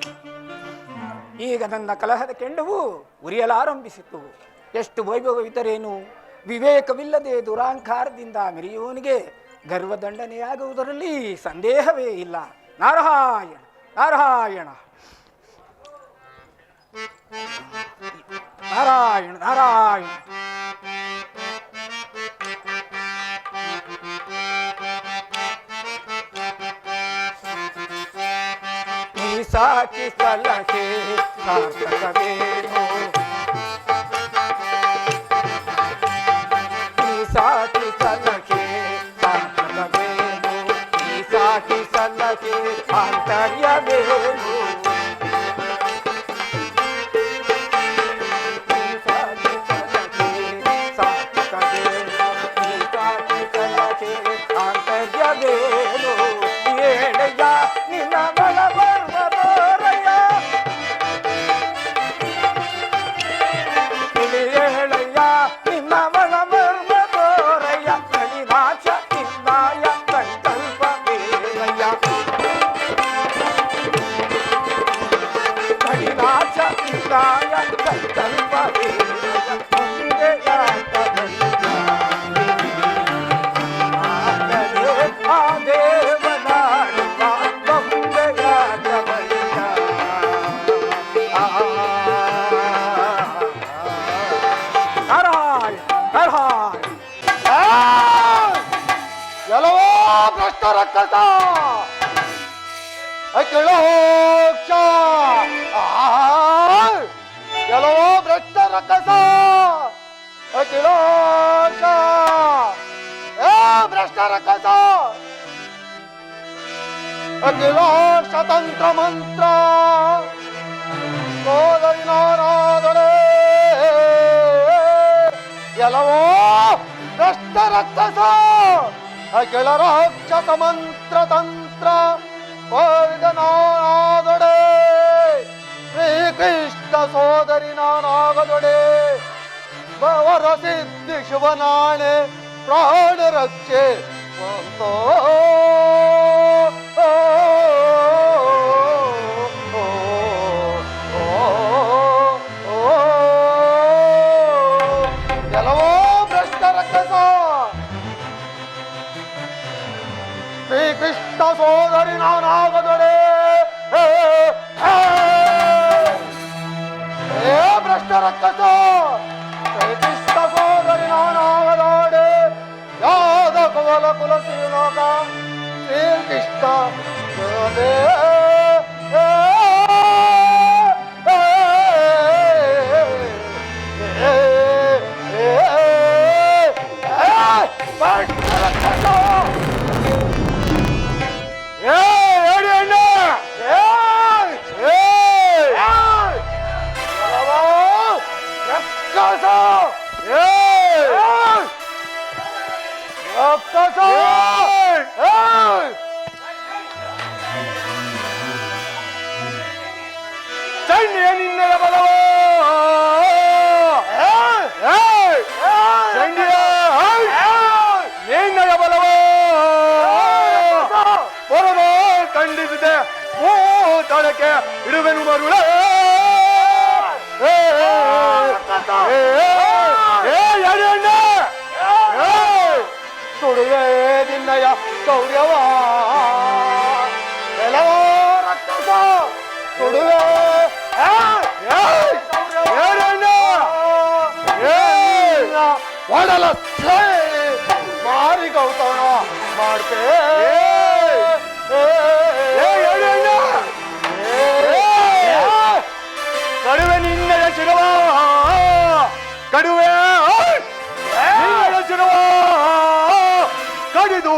ಈಗ ನನ್ನ ಕಲಹದ ಕೆಂಡವು ಉರಿಯಲಾರಂಭಿಸಿತು. ಎಷ್ಟು ವೈಭವವಿದ್ದರೇನು, ವಿವೇಕವಿಲ್ಲದೆ ದುರಾಂಕಾರದಿಂದ ಮೆರೆಯುವವನಿಗೆ ಗರ್ವದಂಡನೆಯಾಗುವುದರಲ್ಲಿ ಸಂದೇಹವೇ ಇಲ್ಲ. ನಾರಾಯಣ ನಾರಾಯಣ ನಾರಾಯಣ ನಾರಾಯಣ. ಸಾಕಿ ಸಲಹೆ ಸಾರ್ಥಕವೇನು, ಸಾಕಿ ಸಲಹೆ ಸಾರ್ಥಕವೇನು, ಸಾಕಿ ಸಲಹೆ ಆಂತರ್ಯವೇನು, ಸಾಕಿ ಸಲಹೆ ಸಾರ್ಥಕವೇನು, ಸಾಕಿ ಸಲಹೆ ಆಂತರ್ಯವೇನು. ಏಳೆಯ ನಿನ್ನ ಬಲ ಬರ್ವದೋರಯ್ಯ, ಏಳಯ್ಯ ನಿನ್ನ ಬಲ ಬರ್ವದೋರಯ್ಯ, ಕಲಿನಾಶ ನಿನ್ನಾಯ ಸಂಕಲ್ಪ ಬೇರಯ್ಯ, ಕಲಿನಾಶ ನಿನ್ನಾಯ ಸಂಕಲ್ಪ ಬೇರಯ್ಯ. ಮುಂದೆಯಾಟ ಬಯ್ಯ ಆ ದೇವನಾಡುವ ಗೊಂಬೆಯಾಟ ಬಯ್ಯ. ನಾರಾಯಣ ನಾರಾಯಣ. ಎಲ್ಲವೋ ಭ್ರಷ್ಟ ರಕ್ಕಸ ಅಖಿಲೋಕ್ಷ, ಎಲ್ಲವೋ ಭ್ರಷ್ಟ ರಕ್ಕಸ ಅಖಿಲೋಕ್ಷ, ಏ ಭ್ರಷ್ಟ ರಕ್ಕಸ ಅಖಿಲೋಕ್ಷ ತಂತ್ರ ಮಂತ್ರ ಕೋದರಿನಾರಾಧನೆ, ಎಲ್ಲವೋ ಭ್ರಷ್ಟ ರಕ್ಕಸ ಅಖಿಲ ರಾಕ್ಷಸ ಮಂತ್ರ ತಂತ್ರ ಕೋವಿದನಾರಾಧನೆ, ಶ್ರೀ ಸೋದರಿ ನಾನಾಗದೊಡೆ ಬವರ ಸಿದ್ಧಿ ಶುಭನಾಣೆ ಪ್ರಾಣ ರಕ್ಷೆ ಬಂತೋ. ಕೆಲವೋ ಭ್ರಷ್ಟರ ಕಸ ಶ್ರೀಕೃಷ್ಣ ಸೋದರಿ ನಾನಾಗದೊಡೆ ಭ್ರಷ್ಟರ ಕಸ ಶ್ರೀಕೃಷ್ಣ ಸೋದರಿ ನಾನಾಗದೊಡೆ ಯಾದ ಕುವಲ ಕುಲಸೀನೋಕ ಶ್ರೀಕೃಷ್ಣ ಚಂಡಿಯ ನಿನ್ನಯ ಬಲವೋ ಚಂಡಿಯ ನಿನ್ನಯ ಬಲವೋ ಬರಲು ಖಂಡಿಸಿದೆ ತಳಕ್ಕೆ ಇಡುವೆನು ಮರುಳೆ ಸುಡುವೆ ನಿನ್ನಯ ಶೌರ್ಯವ ಎಲ್ಲವೋ ರಕ್ತಸ ಸುಡುವೆ ಒಡಲ ಮಾರಿ ಗೌತಮ ಮಾಡ್ತೇ ಕಡುವೆ ನಿನ್ನಯ ಶಿರವ ಕಡುವೆ ನಿನ್ನಯ ಶಿರವ ಕಡಿದು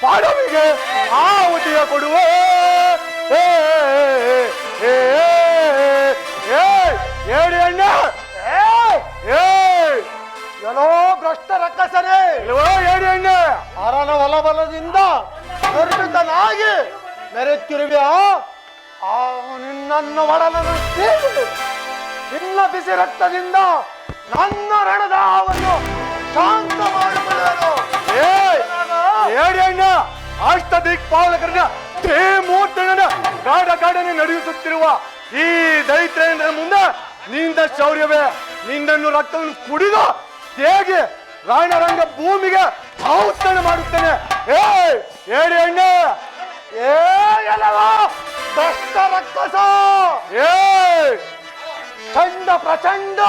ಪಾಡವಿಗೆ ಆಹುತಿಯ ಕೊಡುವೆ ಹೇಳಿ ಅಣ್ಣ ಎಲ್ಲೋ ಭ್ರಷ್ಟ ರಕ್ಕಸರೇ ಹೇಳಿ ಅಣ್ಣ ಅರನ ಹೊಲಬಲದಿಂದ ನಿರ್ಮಿತನಾಗಿ ಮೆರೆತಿರುವ್ಯಾ ನಿನ್ನನ್ನು ಒಡಲನ್ನು ನಿನ್ನ ಬಿಸಿ ರಕ್ತದಿಂದ ನನ್ನ ರಣದ ಹಾವನ್ನು ಶಾಂತ ಮಾಡಿಕೊಳ್ಳಲು ಹೇಳಿ ಅಣ್ಣ ಅಷ್ಟ ದಿಕ್ಪಾಲಕರನ್ನ ಮೂರ್ತನ ಗಾಢನೆ ನಡೆಯುತ್ತಿರುವ ಈ ದೈತ್ರೇಂದ್ರ ಮುಂದೆ ನಿಂದ ಶೌರ್ಯವೇ ನಿನ್ನನ್ನು ರಕ್ತವನ್ನು ಕುಡಿದು ಹೇಗೆ ರಾಣರಂಗ ಭೂಮಿಗೆ ಔತಣ ಮಾಡುತ್ತೇನೆ ಹೇಳಿ ಅಣ್ಣ ಭ್ರಷ್ಟ ರಕ್ಕಸ ಚಂಡ ಪ್ರಚಂಡ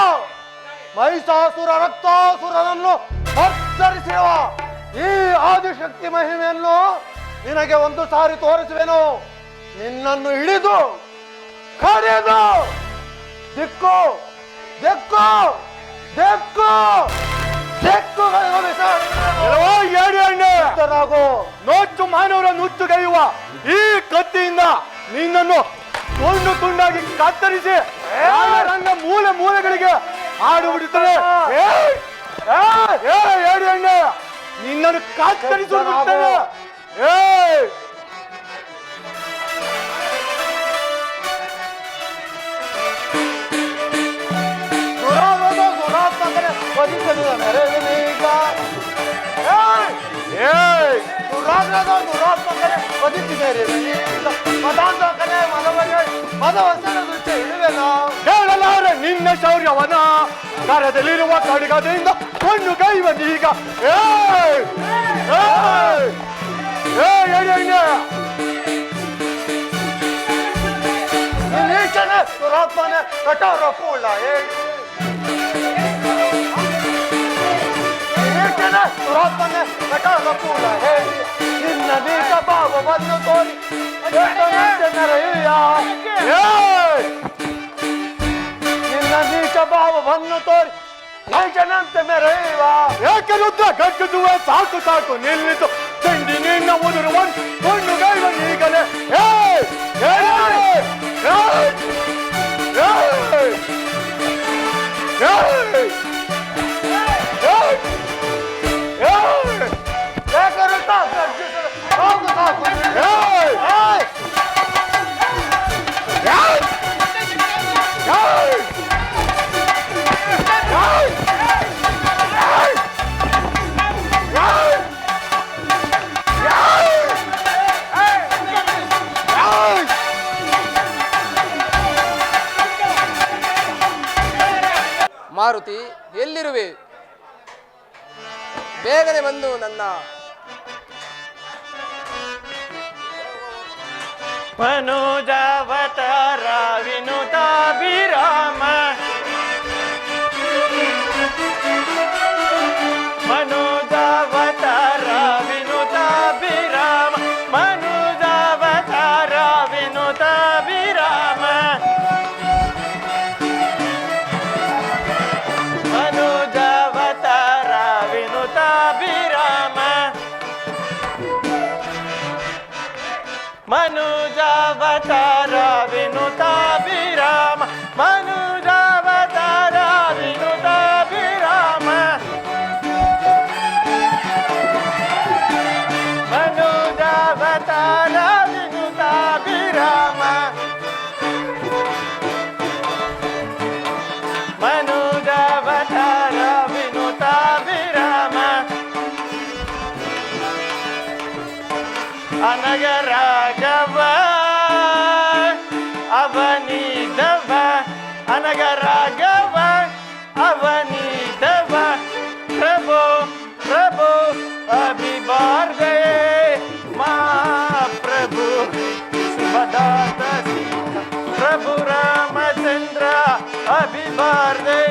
ಮಹಿಷಾಸುರ ರಕ್ತಾಸುರನನ್ನು ಭರ್ಜರಿಸಿರುವ ಈ ಆದಿಶಕ್ತಿ ಮಹಿಮೆಯನ್ನು ನಿನಗೆ ಒಂದು ಸಾರಿ ತೋರಿಸುವೆನು. ನಿನ್ನನ್ನು ಹಿಡಿದು ಕರೆದು ದಿಕ್ಕು ದಿಕ್ಕು ದಿಕ್ಕು ದಿಕ್ಕು ನೋಚು ಮಾನವರ ನುಚ್ಚುಗೈಯುವ ಈ ಕತ್ತಿಯಿಂದ ನಿನ್ನನ್ನು ತುಂಡು ತುಂಡಾಗಿ ಕತ್ತರಿಸಿ ರಂಗ ಮೂಲೆ ಮೂಲೆಗಳಿಗೆ ಆಡು ಬಿಡುತ್ತದೆ. ಹೇಳಿ ಅಣ್ಣ ನಿನ್ನನ್ನು ಕತ್ತರಿಸುತ್ತೇನೆ. ಹೇಳಲಾರೆ ನಿನ್ನ ಶೌರ್ಯವನ ಕರದಲ್ಲಿರುವ ಕಡಿಗದಿಂದ ಕೊಂಡು ಕೈವನೀಗ ದುರಾತ್ಮನೆ ಕಠೋರ ಕೂಳ ದುರಾತ್ಮನೆ ಕಠೋರ ಕೂಳ ಹೇಳಿ ನಿನ್ನ ನೀಚ ಭಾವವನ್ನು ತೋರಿ ನಿನ್ನ ನೀಚ ಭಾವವನ್ನು ತೋರಿ ನೈಜನಂತೆ ಮೆರೆಯುವ ಏಕೆ ರುದ್ರ ಗಟ್ಟಿಸುವ ಸಾಕು ಸಾಕು ನಿಲ್ಲಿತು ಚಂಡಿ ನಿನ್ನ ಉದುರುವ ಕೊಂಡು ಗೈವನೀಗಲೇ ಮಾರುತಿ, ಎಲ್ಲಿರುವೆ? ಬೇಗನೆ ಬಂದು ನನ್ನ ಮನೋಜಾವತಾರ ವಿನುತಾಭಿರಾಮ ಮನೋಜಾವತಾರ ವಿನುತಾಭಿರಾಮ ಮನೋಜಾವತಾರ ವಿನುತಾಭಿರಾಮ ಮನೋಜಾವತಾರ ವಿನುತಾಭಿರಾಮ ಮನುಜಾವತಾರ ವಿನುತಾಭಿರಾಮ ಮನುಜಾವತಾರ ವಿನುತಾಭಿರಾಮ ಮನುಜಾವತಾರ ವಿನುತಾಭಿರಾಮ ಮನುಜಾವತಾರ ವಿನುತಾಭಿರಾಮ ಅನಗರಾಗವ ಅವನಿದವ ಅನಗರಾಗವ ಅವನಿದವ ಪ್ರಭು ಪ್ರಭು ಅಭಿಭಾರ್ಗೇ ಮಾ ಪ್ರಭು ಶುಭದಾತ ಪ್ರಭು ರಾಮಚಂದ್ರ ಅಭಿಭಾರ್ಗೇ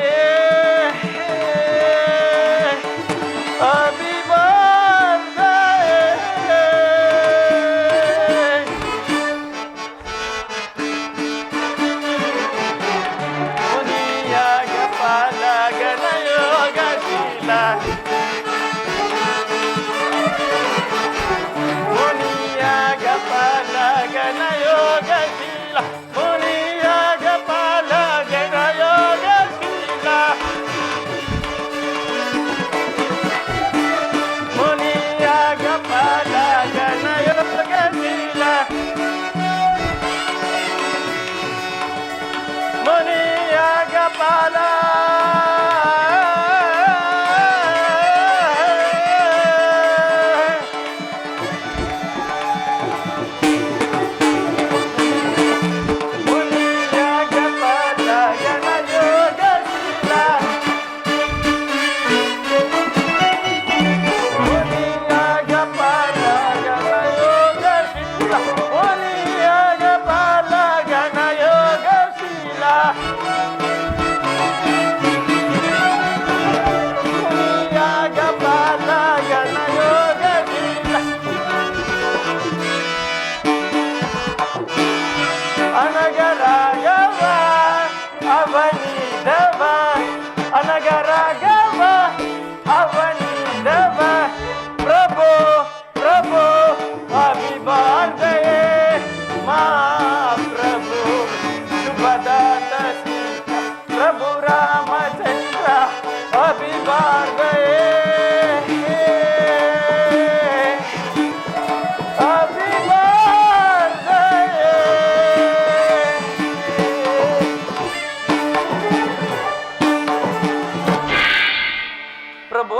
ಪ್ರಭು,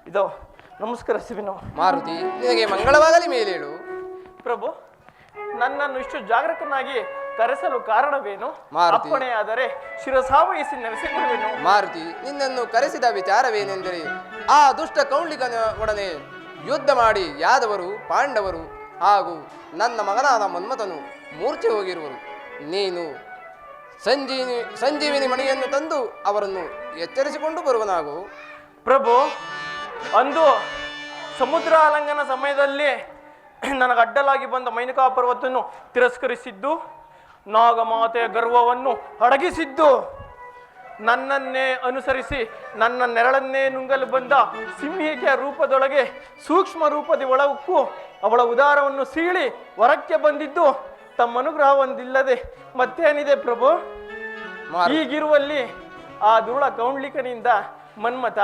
ಇದು ನಮಸ್ಕರಿಸುವೆನು. ಮಾರುತಿ, ನಿನಗೆ ಮಂಗಳವಾಗಲಿ ಮೇಲೇಳು. ಪ್ರಭು, ನನ್ನನ್ನು ಇಷ್ಟು ಜಾಗರೂಕನಾಗಿ ಕರೆಸಲು ಕಾರಣವೇನು? ಮಾರುತಿ, ಅಪ್ಪಣೆಯಾದರೆ ಶಿರಸಾವಹಿಸಿ ನೆಲೆಸಿಕೊಳ್ಳುವೆನು. ಮಾರುತಿ, ನಿನ್ನನ್ನು ಕರೆಸಿದ ವಿಚಾರವೇನೆಂದರೆ ಆ ದುಷ್ಟ ಕೌಂಡಿಕನೊಡನೆ ಯುದ್ಧ ಮಾಡಿ ಯಾದವರು, ಪಾಂಡವರು ಹಾಗೂ ನನ್ನ ಮಗನಾದ ಮನ್ಮಥನು ಮೂರ್ಛೆ ಹೋಗಿರುವರು. ನೀನು ಸಂಜೀವಿನಿ ಮಣಿಯನ್ನು ತಂದು ಅವರನ್ನು ಎಚ್ಚರಿಸಿಕೊಂಡು ಬರುವನಾಗು. ಪ್ರಭು, ಅಂದು ಸಮುದ್ರ ಅಲಂಘನ ಸಮಯದಲ್ಲಿ ನನಗೆ ಅಡ್ಡಲಾಗಿ ಬಂದ ಮೈನಕಾ ಪರ್ವತವನ್ನು ತಿರಸ್ಕರಿಸಿದ್ದು, ನಾಗಮಾತೆಯ ಗರ್ವವನ್ನು ಅಡಗಿಸಿದ್ದು, ನನ್ನನ್ನೇ ಅನುಸರಿಸಿ ನನ್ನ ನೆರಳನ್ನೇ ನುಂಗಲು ಬಂದ ಸಿಂಹಿಕೆಯ ರೂಪದೊಳಗೆ ಸೂಕ್ಷ್ಮ ರೂಪದ ಒಳಕ್ಕೂ ಅವಳ ಉದಾರವನ್ನು ಸೀಳಿ ಹೊರಕ್ಕೆ ಬಂದಿದ್ದು ತಮ್ಮ ಅನುಗ್ರಹ ಹೊಂದಿಲ್ಲದೆ ಮತ್ತೇನಿದೆ ಪ್ರಭು? ಹೀಗಿರುವಲ್ಲಿ ಆ ದುರುಳ ಕೌಂಡ್ಲಿಕನಿಂದ ಮನ್ಮಥ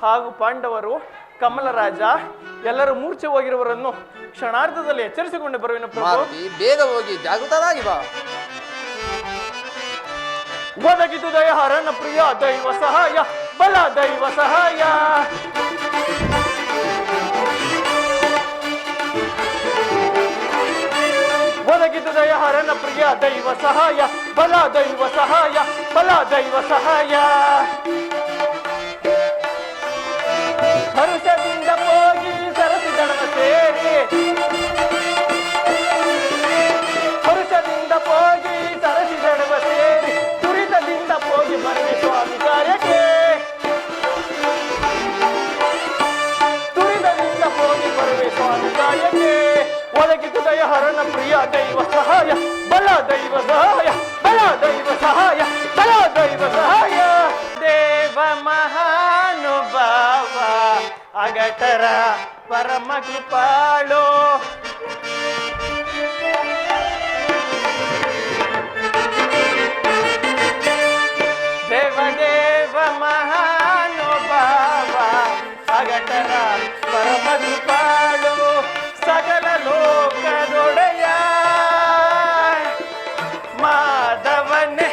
ಹಾಗೂ ಪಾಂಡವರು, ಕಮಲರಾಜ ಎಲ್ಲರೂ ಮೂರ್ಛೆ ಹೋಗಿರುವವರನ್ನು ಕ್ಷಣಾರ್ಧದಲ್ಲಿ ಎಚ್ಚರಿಸಿಕೊಂಡು ಬರುವೆನು ಪ್ರಭು. ಬೇಗ ಹೋಗಿ ಜಾಗೃತರಾಗಿ ಬಾ. ಒದಗಿದು ದಯ ಹರನ ಪ್ರಿಯ ದೈವ ಸಹಾಯ, ಬಲ ದೈವ ಸಹಾಯ. ಒದಗಿದು ದಯ ಹರನ ಪ್ರಿಯ ದೈವ ಸಹಾಯ, ಬಲ ದೈವ ಸಹಾಯ, ಬಲ ದೈವ ಸಹಾಯ ಹರುಷದಿಂದ ಹೋಗಿ ಸರಸಿ ದಡವ ಸೇರಿ ಹರುಷದಿಂದ ಹೋಗಿ ಸರಸಿ ದಡವ ಸೇರಿ ತುರಿತದಿಂದ ಹೋಗಿ ಬರುವೆ ಸ್ವಾಮಿ ಕಾರ್ಯಕ್ಕೆ ತುರಿತದಿಂದ ಹೋಗಿ ಬರುವೆ ಸ್ವಾಮಿ ಕಾರ್ಯಕ್ಕೆ ಒದಗಿತು ದಯ ಹರಣ ಪ್ರಿಯ ದೈವ ಸಹಾಯ ಬಲ ದೈವ ಸಹಾಯ ಬಲ ದೈವ ಸಹಾಯ ಬಲ ದೈವ ಸಹಾಯ ದೇವ ಮಹಾನುಭಾವ ಅಗಟರ ಪರಮ ಕೃಪಾಳು ದೇವ ದೇವ ಮಹಾನುಭಾವ ಅಗಟರ ಪರಮ ಕೃಪಾಳು ಸಕಲ ಲೋಕದೊಡೆಯ ಮಾಧವನೆ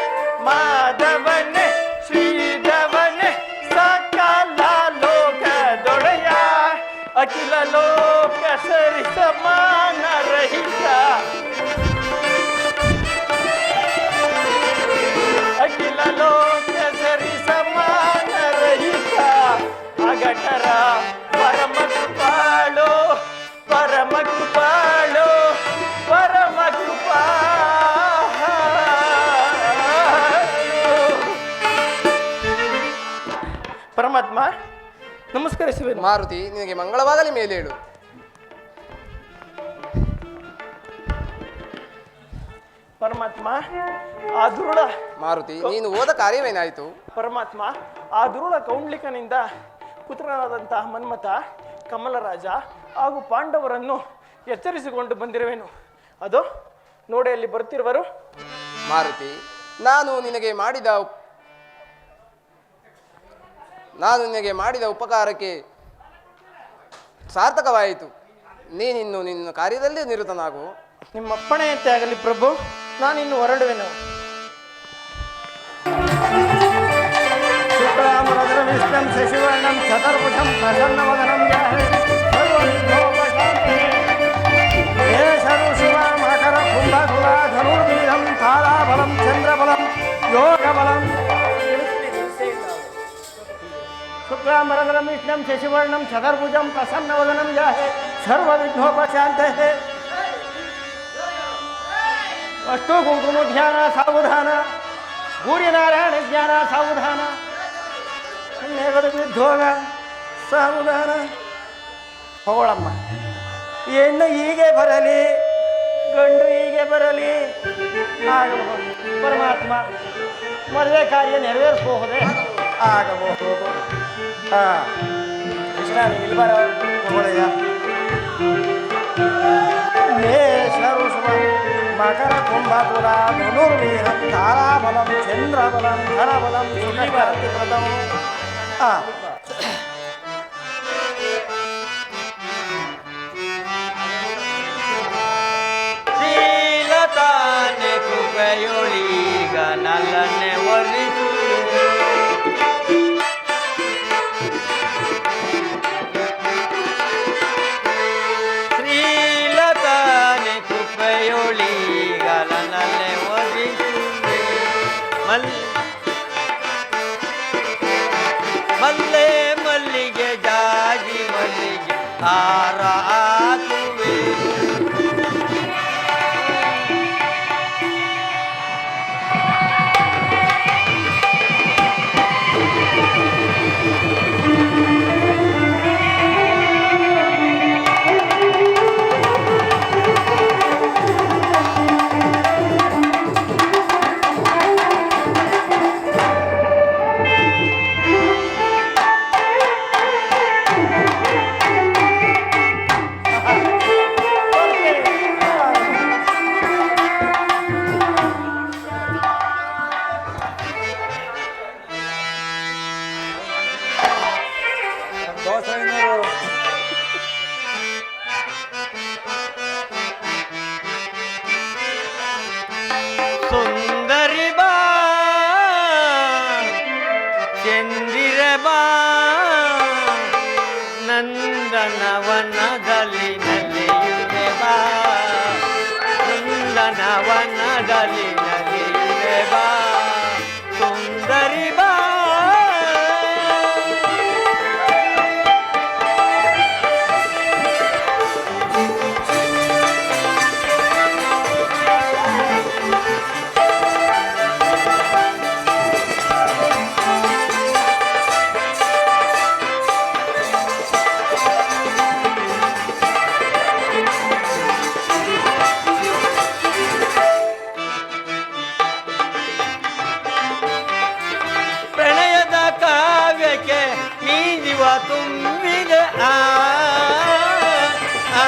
ಮಾಧವನೆ ಶ್ರೀಧವನೆ ಸಕಲ ಲೋಕದೊಡೆಯ ಅಖಿಲ ಲೋಕ ಸರಿ ಸಮಾನ ರಹಿತ ಅಖಿಲ ಲೋಕ ಸರಿ ಸಮಾನ ರಹಿತ ಅಗಟರ ಪರಮ ಕೃಪಾಳು ಪರಮ ಕೃಪಾಳು ಪರಮ ಪರಮಾತ್ಮ ನಮಸ್ಕರಿಸುವೆನು. ಮಾರುತಿ, ನಿನಗೆ ಮಂಗಳವಾಗಲಿ ಮೇಲೆ ಹೇಳು. ಪರಮಾತ್ಮ ಆ ದುರುಳ ಮಾರುತಿ, ನೀನು ಹೋದ ಕಾರ್ಯವೇನಾಯಿತು? ಪರಮಾತ್ಮ ಆ ದುರುಳ ಕೌಂಡ್ಲಿಕನಿಂದ ಪುತ್ರನಾದಂತಹ ಮನ್ಮಥ ಕಮಲರಾಜ ಹಾಗೂ ಪಾಂಡವರನ್ನು ಎಚ್ಚರಿಸಿಕೊಂಡು ಬಂದಿರುವೆನು. ಅದು ನೋಡಿ ಅಲ್ಲಿ ಬರುತ್ತಿರುವರು. ಮಾರುತಿ, ನಾನು ನಿನಗೆ ಮಾಡಿದ ಉಪಕಾರಕ್ಕೆ ಸಾರ್ಥಕವಾಯಿತು. ನೀನಿನ್ನು ನಿನ್ನ ಕಾರ್ಯದಲ್ಲಿ ನಿರತನಾಗು. ನಿಮ್ಮ ಅಪ್ಪಣೆಯಂತೆ ಆಗಲಿ ಪ್ರಭು, ನಾನಿನ್ನು ಹೊರಡುವೆನು. ಶುಕ್ಲಾಂಬರಧರಮಿಷ್ಟಂ ಶಶಿವರ್ಣಂ ಚತುರ್ಭುಜಂ ಪ್ರಸನ್ನವದನಂ ಮಕರ ಕುಂಭಕುಲ ಧನುರ್ಬೀಜಂ ತಾರಾಬಲಂ ಚಂದ್ರಬಲಂ ಯೋಗಬಲಂ ಶುಕ್ಲಾಂಬರಧರಂ ವಿಷ್ಣಂ ಶಶಿವರ್ಣಂ ಚತುರ್ಭುಜಂ ಪ್ರಸನ್ನವದನಂ ಜಾಹೇ ಸರ್ವವಿಘ್ನೋಪಶಾಂತಯೇ ಅಷ್ಟು ಕುಂಕುಮ ಧ್ಯಾನ ಸಾವಧಾನ ಸೂರ್ಯನಾರಾಯಣ ಜ್ಞಾನ ಸಾವಧಾನ ನೇಗದ ವಿದ್ಯೋಗ ಸಾವಧಾನ. ಹೋಗಳಮ್ಮ, ಹೆಣ್ಣು ಹೀಗೆ ಬರಲಿ, ಗಂಡು ಹೀಗೆ ಬರಲಿ, ಆಗಬಹುದು. ಪರಮಾತ್ಮ ಮದುವೆ ಕಾರ್ಯ ನೆರವೇರಿಸಬಹುದೇ? ಆಗಬಹುದು. ಕೃಷ್ಣ ಇಲ್ಲಿ ಬರ ತಗೊಳ್ಳೆಯ ಮಕರ ಕುಂಭಕುಲ ಧನುರ್ವೀರಂ ತಾರಾಬಲಂ ಚಂದ್ರಬಲಂ ಧನಬಲಂ ಸುಖಪ್ರದಂ. ಶ್ರೀಲತಾನೆ ಕೃಪೆಯೊಳೀಗ ನಲ್ಲನೆ ಒಲಿಸು ಶ್ರೀಲತಾನೆ ಕೃಪೆಯೊಳೀಗ ನಲ್ಲನೆ ಒಲಿಸು ಮಲ್ಲೆ ಮಲ್ಲಿಗೆ ಜಾಜಿ ಮಲ್ಲಿಗೆ ಹಾರ ಹಾಕುವೆ. ಸುಂದರಿ ಬಾ ಚಂದಿರ ಬಾ ನಂದನವನದಲ್ಲಿ ನಲಿಯುವೆ ಬಾ ನಂದನವನದಲ್ಲಿ ನಲಿಯುವೆ ಬಾ ಜೀವ ತುಂಬಿದೆ ಆ ಆ.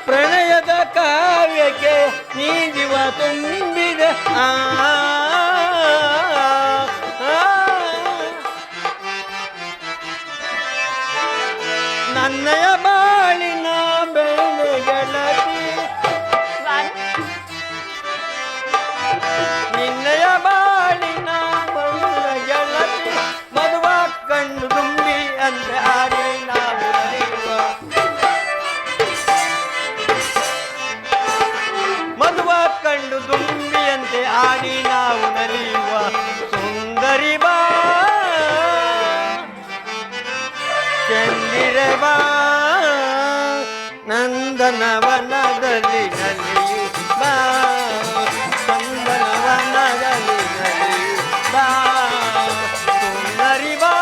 ಪ್ರಣಯದ ಕಾವ್ಯಕ್ಕೆ ನೀ ಜೀವ ತುಂಬಿದೆ ಆ ನನ್ನಯ ಬಾಳಿನ ಬೆಳೆ ಗೆಳತಿ ನಿನ್ನಯ ಬಾಳಿನ ಬೆಳೆ ಗೆಳತಿ ಮದುವ ಕಣ್ಣು ತುಂಬಿ ಅಂದ್ರೆ ಆಡಿ ನಾವು ನಡೆಯುವ ಮದುವ ಕಂಡು ದುಂಬಿಯಂತೆ ಆಡಿ ನಾವು ನಲಿಯುವ ಸುಂದರಿ ಬಾ ಚಂದಿರೆ ಬಾ ನಂದನವನದಲ್ಲಿ ನಲಿಯು ಬಾ ನಂದನವನದಲ್ಲಿ ನಲಿಯು ಬಾ ಸುಂದರಿ ಬಾ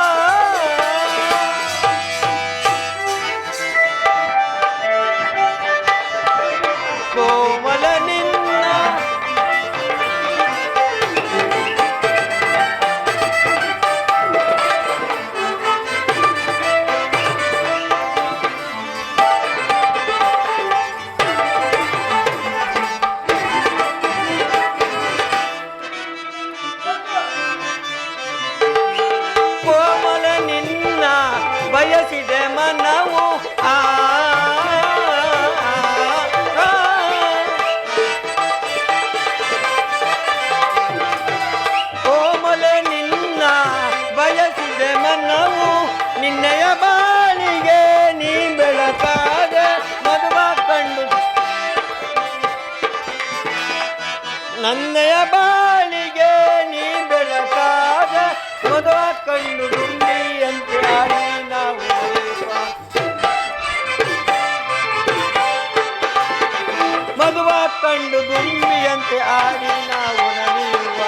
ಕೋಮಲ ನಿನ್ನ ಕೋಮಲ ನಿನ್ನ ಬಯಸಿದೆ ಮನವು ಆ ಕೋಮಲ ನಿನ್ನ ಬಯಸಿದೆ ಮನವು ನಿನ್ನಯ ಬಾಳಿಗೆ ನೀ ಬೆಳಕಾದ ಮದುವ ಕಂಡು ನನ್ನಯ ಬಾಳಿಗೆ ನೀ ಬೆಳಕಾದ ಮದುವ ಕಂಡು ದುಂಬಿಯಂತೆ ಆಡಿ ನಾವು ನಡೆಯುವ ಮದುವ ಕಂಡು ದುಂಬಿಯಂತೆ ಆಡಿ ನಾವು ನಡೆಯುವ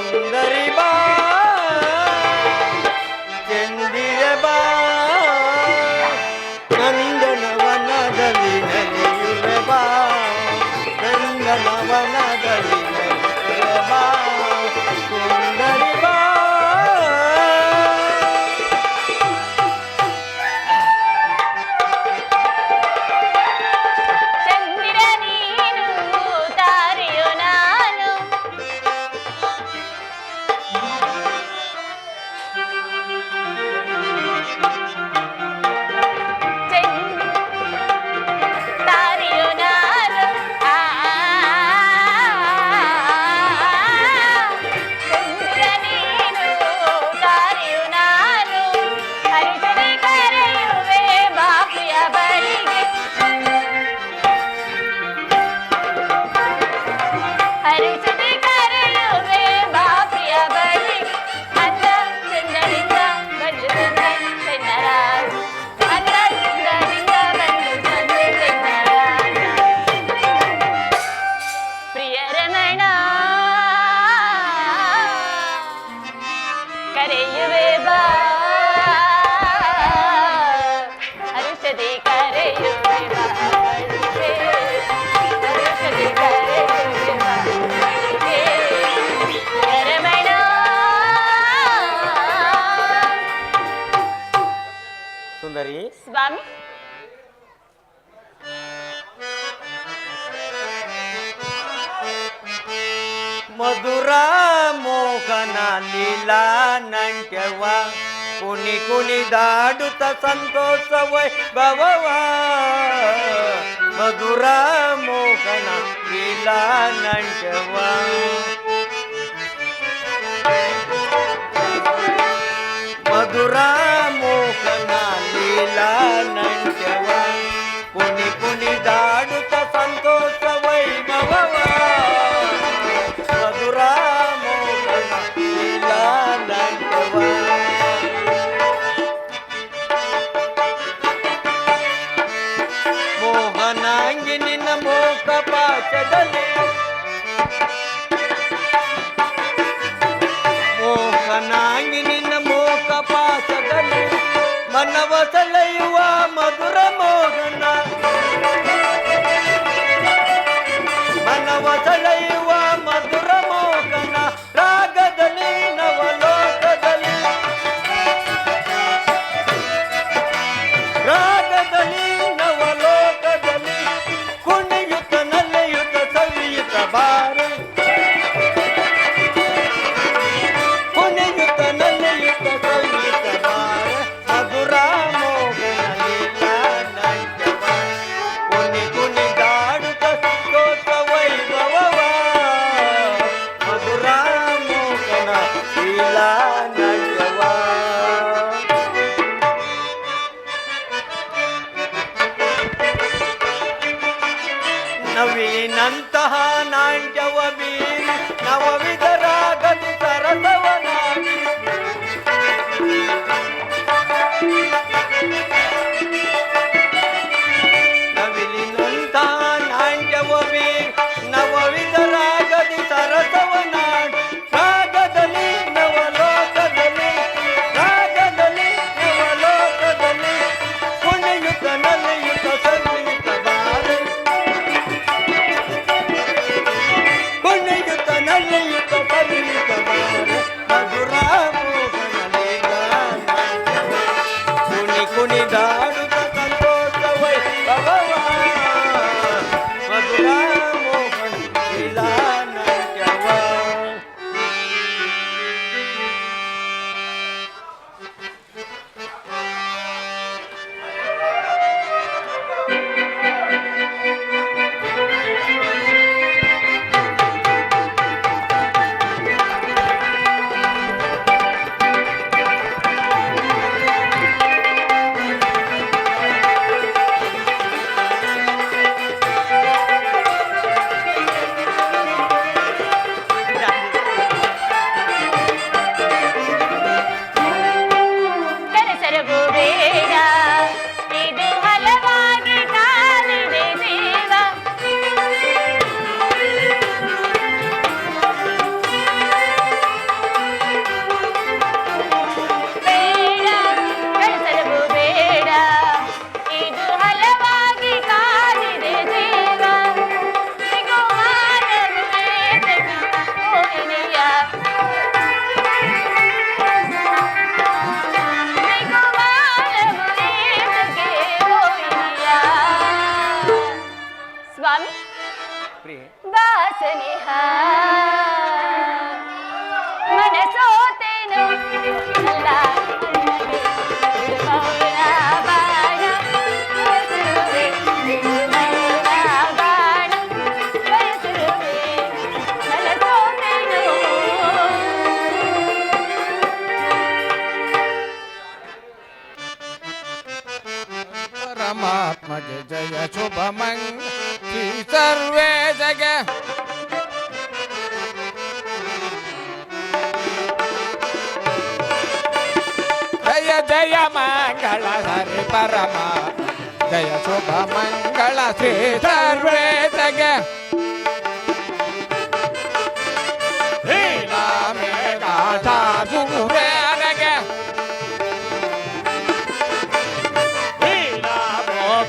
ಸುಂದರಿ ಬಾ ಚಂದಿರ ಬಾ ನಂದನವನದಲ್ಲಿ ನಡೆಯುವೆ ಬಾ ನಂದನವನದಲ್ಲಿ ನಡೆಯುವೆ ಬಾ ಸುಂದರಿ ಬಾ ಚಂದಿರ ನೀನು ತಾರೆಯೋ ನಾನು ತಾರೆಯೋ ನಾನು ಚಂದಿರ ನೀನು ತಾರೆಯೋ ನಾನು ಹರಿಸದೆ ಕರೆಯುವೆ ಬಾಪಿಯ ಬಳಿಗೆ ಹರಿಸದೆ ಕರೆಯುವೆ ಬಾಪಿಯ ಬಳಿಗೆ ಅಂದ ಚಂದರಿಂದ ಬಂದು ತಂದೆ ಚೆನ್ನರಾಜ ಅಂದ ಚಂದರಿಂದ ಬಂದು ತಂದೆ ಚೆನ್ನರಾಜ ಪ್ರಿಯ ರಮಣ ಕರೆಯುವೆ ಬಾ ಹರುಷದೆ ಕರೆಯುವೆ ಬಾ ಬಳಿಗೆ. ಹರುಷದೆ ಕರೆಯುವೆ ಬಾ ಬಳಿಗೆ. ಪ್ರಿಯ ರಮಣ ಸುಂದರಿ ಸ್ವಾಮಿ ಮಧುರ ಮೋಹನ ಲೀಲಾ ನಂಟ್ಯವ ಕುಣಿ ಕುಣಿದಾಡುತ್ತ ಸಂತೋಷವ ಭವವ ಮಧುರ ಮೋಹನ ಲೀಲಾ ನಂಟ್ಯವ ಮಧುರ ಮೋಹನ ಲೀಲಾ ನಂಟ್ಯವ ಕುಣಿ ಕುಣಿದಾಡುತ್ತ ಸಂತೋಷ ವೈಭವವ ಮಧುರ ಮೋಹನ ಲೀಲಾ ನಂಟ್ಯವ ಮೋಹನಾಂಗಿ ನಿನ್ನ ಮೋಕ ಪಾಚದಲ್ಲಿ ಮೋಹನಾಂಗಿ ನಿನ್ನ ಮೋಕ ಪಾಸದಲ್ಲಿ ಮನವ ಸೆಳೆಯುವ ಮಧುರ ಮೋಹನ ಮನವ ಸೆಳೆಯುವ ಮಧುರ ಮೋಹನ ನವಿಲಿನಂತಹ ನಾಟ್ಯವ ಬೀರಿ ನವವಿಧರಾಗದಿ ಸರಸವ ನಾಡಿ ನವಿಲಿನಂತಹ ನಾಟ್ಯವ ಬೀರಿ ನವವಿಧರಾಗದಿ ಸರಸವ ನಾಡಿ ರಾಗದಲ್ಲಿ ನವಲೋಕದಲ್ಲಿ ರಾಗದಲ್ಲಿ ನವಲೋಕದಲ್ಲಿ ಕುಣಿಯುತ್ತ ನಲಿಯುತ್ತ ಸಂಯುತ್ತ ಬಾರೆ ಕುಣಿಯುತ್ತ ನಲಿಯುತ್ತ ಸಂಯುತ್ತ ಬಾರೆ ಮಧುರಾಮೋಹನಲೀಲ ಕುಣಿ ಕುಣಿದಾಡುತ್ತ ಸಂತೋಷವೈ ಭಗವ ಮಧುರಾಮೋಹನ ಲೀಲಾ ನಾಟ್ಯವ ಕನಸರವು ಬೇಡ ಇದು ಹಲವಾಗಿ ಕಾದಿದೆ ದೇವ ಬೇಡ ಕನಸರವು ಬೇಡ ಇದು ಹಲವಾಗಿ ಕಾದಿದೆ ದೇವ ಸಿಗುವಾನವು ಏತಕ್ಕೆ ಹೋಗಿದೆಯ ಸ್ವಾಮಿ ವಾಸನೆ ಮನಸೋತೇನು ಅಲ್ಲ ಬಾಣ ಬಯಸುವೆ ಬಾಣ ಬಯಸುವೆ ಮನಸೋತೇನು परमात्मा जय जय शुभ मंग श्री सर्वे जगह जय जय मंगल हरि परमात्मा जय शुभ मंगल श्री सर्वे जगह लीला में गाथा सुरे नगे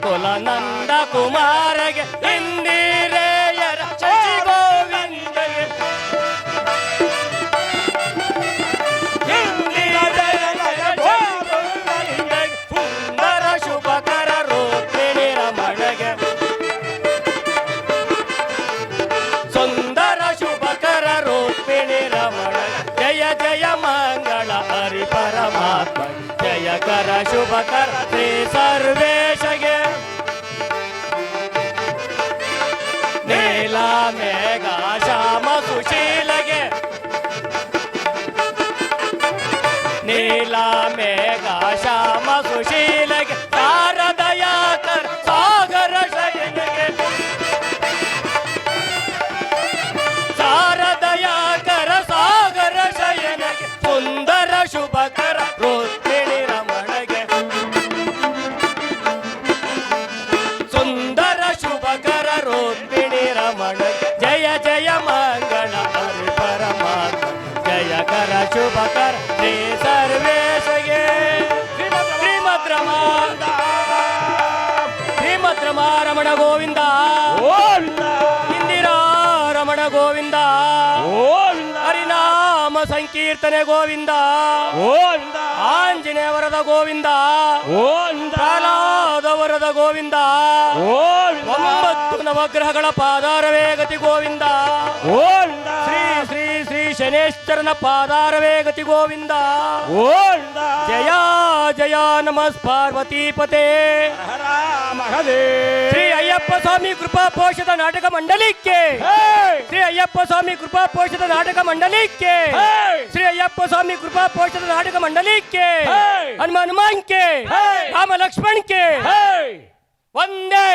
ಕುಲ ನಂದ ಕುಮಾರಗೆ ಇಂದಿರೆಯರ ಶಶಿ ಗೋವಿಂದಗೆ ಸುಂದರ ಶುಭಕರ ರೋಹಿಣಿ ರಮಣಗೆ ಸುಂದರ ಶುಭಕರ ರೋಹಿಣಿ ರಮಣ ಜಯ ಜಯ ಮಂಗಳ ಹರಿ ಪರಮಾತ್ಮ ಜಯ ಕರ ಶುಭಕರ ಶ್ರೀ ಸರ್ವೇಶಗೆ ನೀಲ ಮೇಘ ಶ್ಯಾಮ ಸುಶೀಲಗೆ ನೀಲ ಮೇಘ ಶ್ಯಾಮ ಸುಶೀಲಗೆ ಶಾರದಯಾಕರ ಸಾಗರ ಶಯನಗೆ ಶಾರದಯಾಕರ ಸಾಗರ ಶಯನಗೆ ಸುಂದರ ಶುಭಕರ ರೋಹಿಣಿ ರಮಣಗೆ ಸುಂದರ ಶುಭಕರ ರೋಹಿಣಿ ರಮಣ ಜಯ ಜಯ ಮಂಗಳ ಹರಿ ಪರಮಾತ್ಮ ಜಯ ಕರ ಶುಭಕರ ಶ್ರೀ ಸರ್ವೇಶಗೆ ಶ್ರೀಮದ್ ರಮಣ ಗೋವಿಂದ ಇಂದಿರಾ ರಮಣ ಗೋವಿಂದ ಹರಿನಾಮ ಸಂಕೀರ್ತನೆ ಗೋವಿಂದ ಆಂಜನೇಯ ವರದ ಗೋವಿಂದ ಪ್ರಹ್ಲಾದ ವರದ ಗೋವಿಂದ 9 ನವಗ್ರಹಗಳ ಪಾದಾರವೇ ಗತಿ ಗೋವಿಂದ ಶ್ರೀ ಶ್ರೀ ಶ್ರೀ ಶನೇಶ್ವರನ ಪಾದಾರವೇ ಗತಿ ಗೋವಿಂದ ಜಯ ಜಯ ನಮಸ್ ಪಾರ್ವತೀಪತೆ ಶ್ರೀ ಅಯ್ಯಪ್ಪ ಸ್ವಾಮಿ ಕೃಪಾ ಪೋಷದ ನಾಟಕ ಮಂಡಲಿಕ್ಕೆ ಶ್ರೀ ಅಯ್ಯಪ್ಪ ಸ್ವಾಮಿ ಕೃಪಾ ಪೋಷದ ನಾಟಕ ಮಂಡಲಿಕ್ಕೆ ಶ್ರೀ ಅಯ್ಯಪ್ಪ ಸ್ವಾಮಿ ಕೃಪಾ ಪೋಷದ ನಾಟಕ ಮಂಡಲಿಕ್ಕೆ ಹನುಮಾನ್ ಕೆ ರಾಮ ಲಕ್ಷ್ಮಣ್ ಕೆ ಒಂದೇ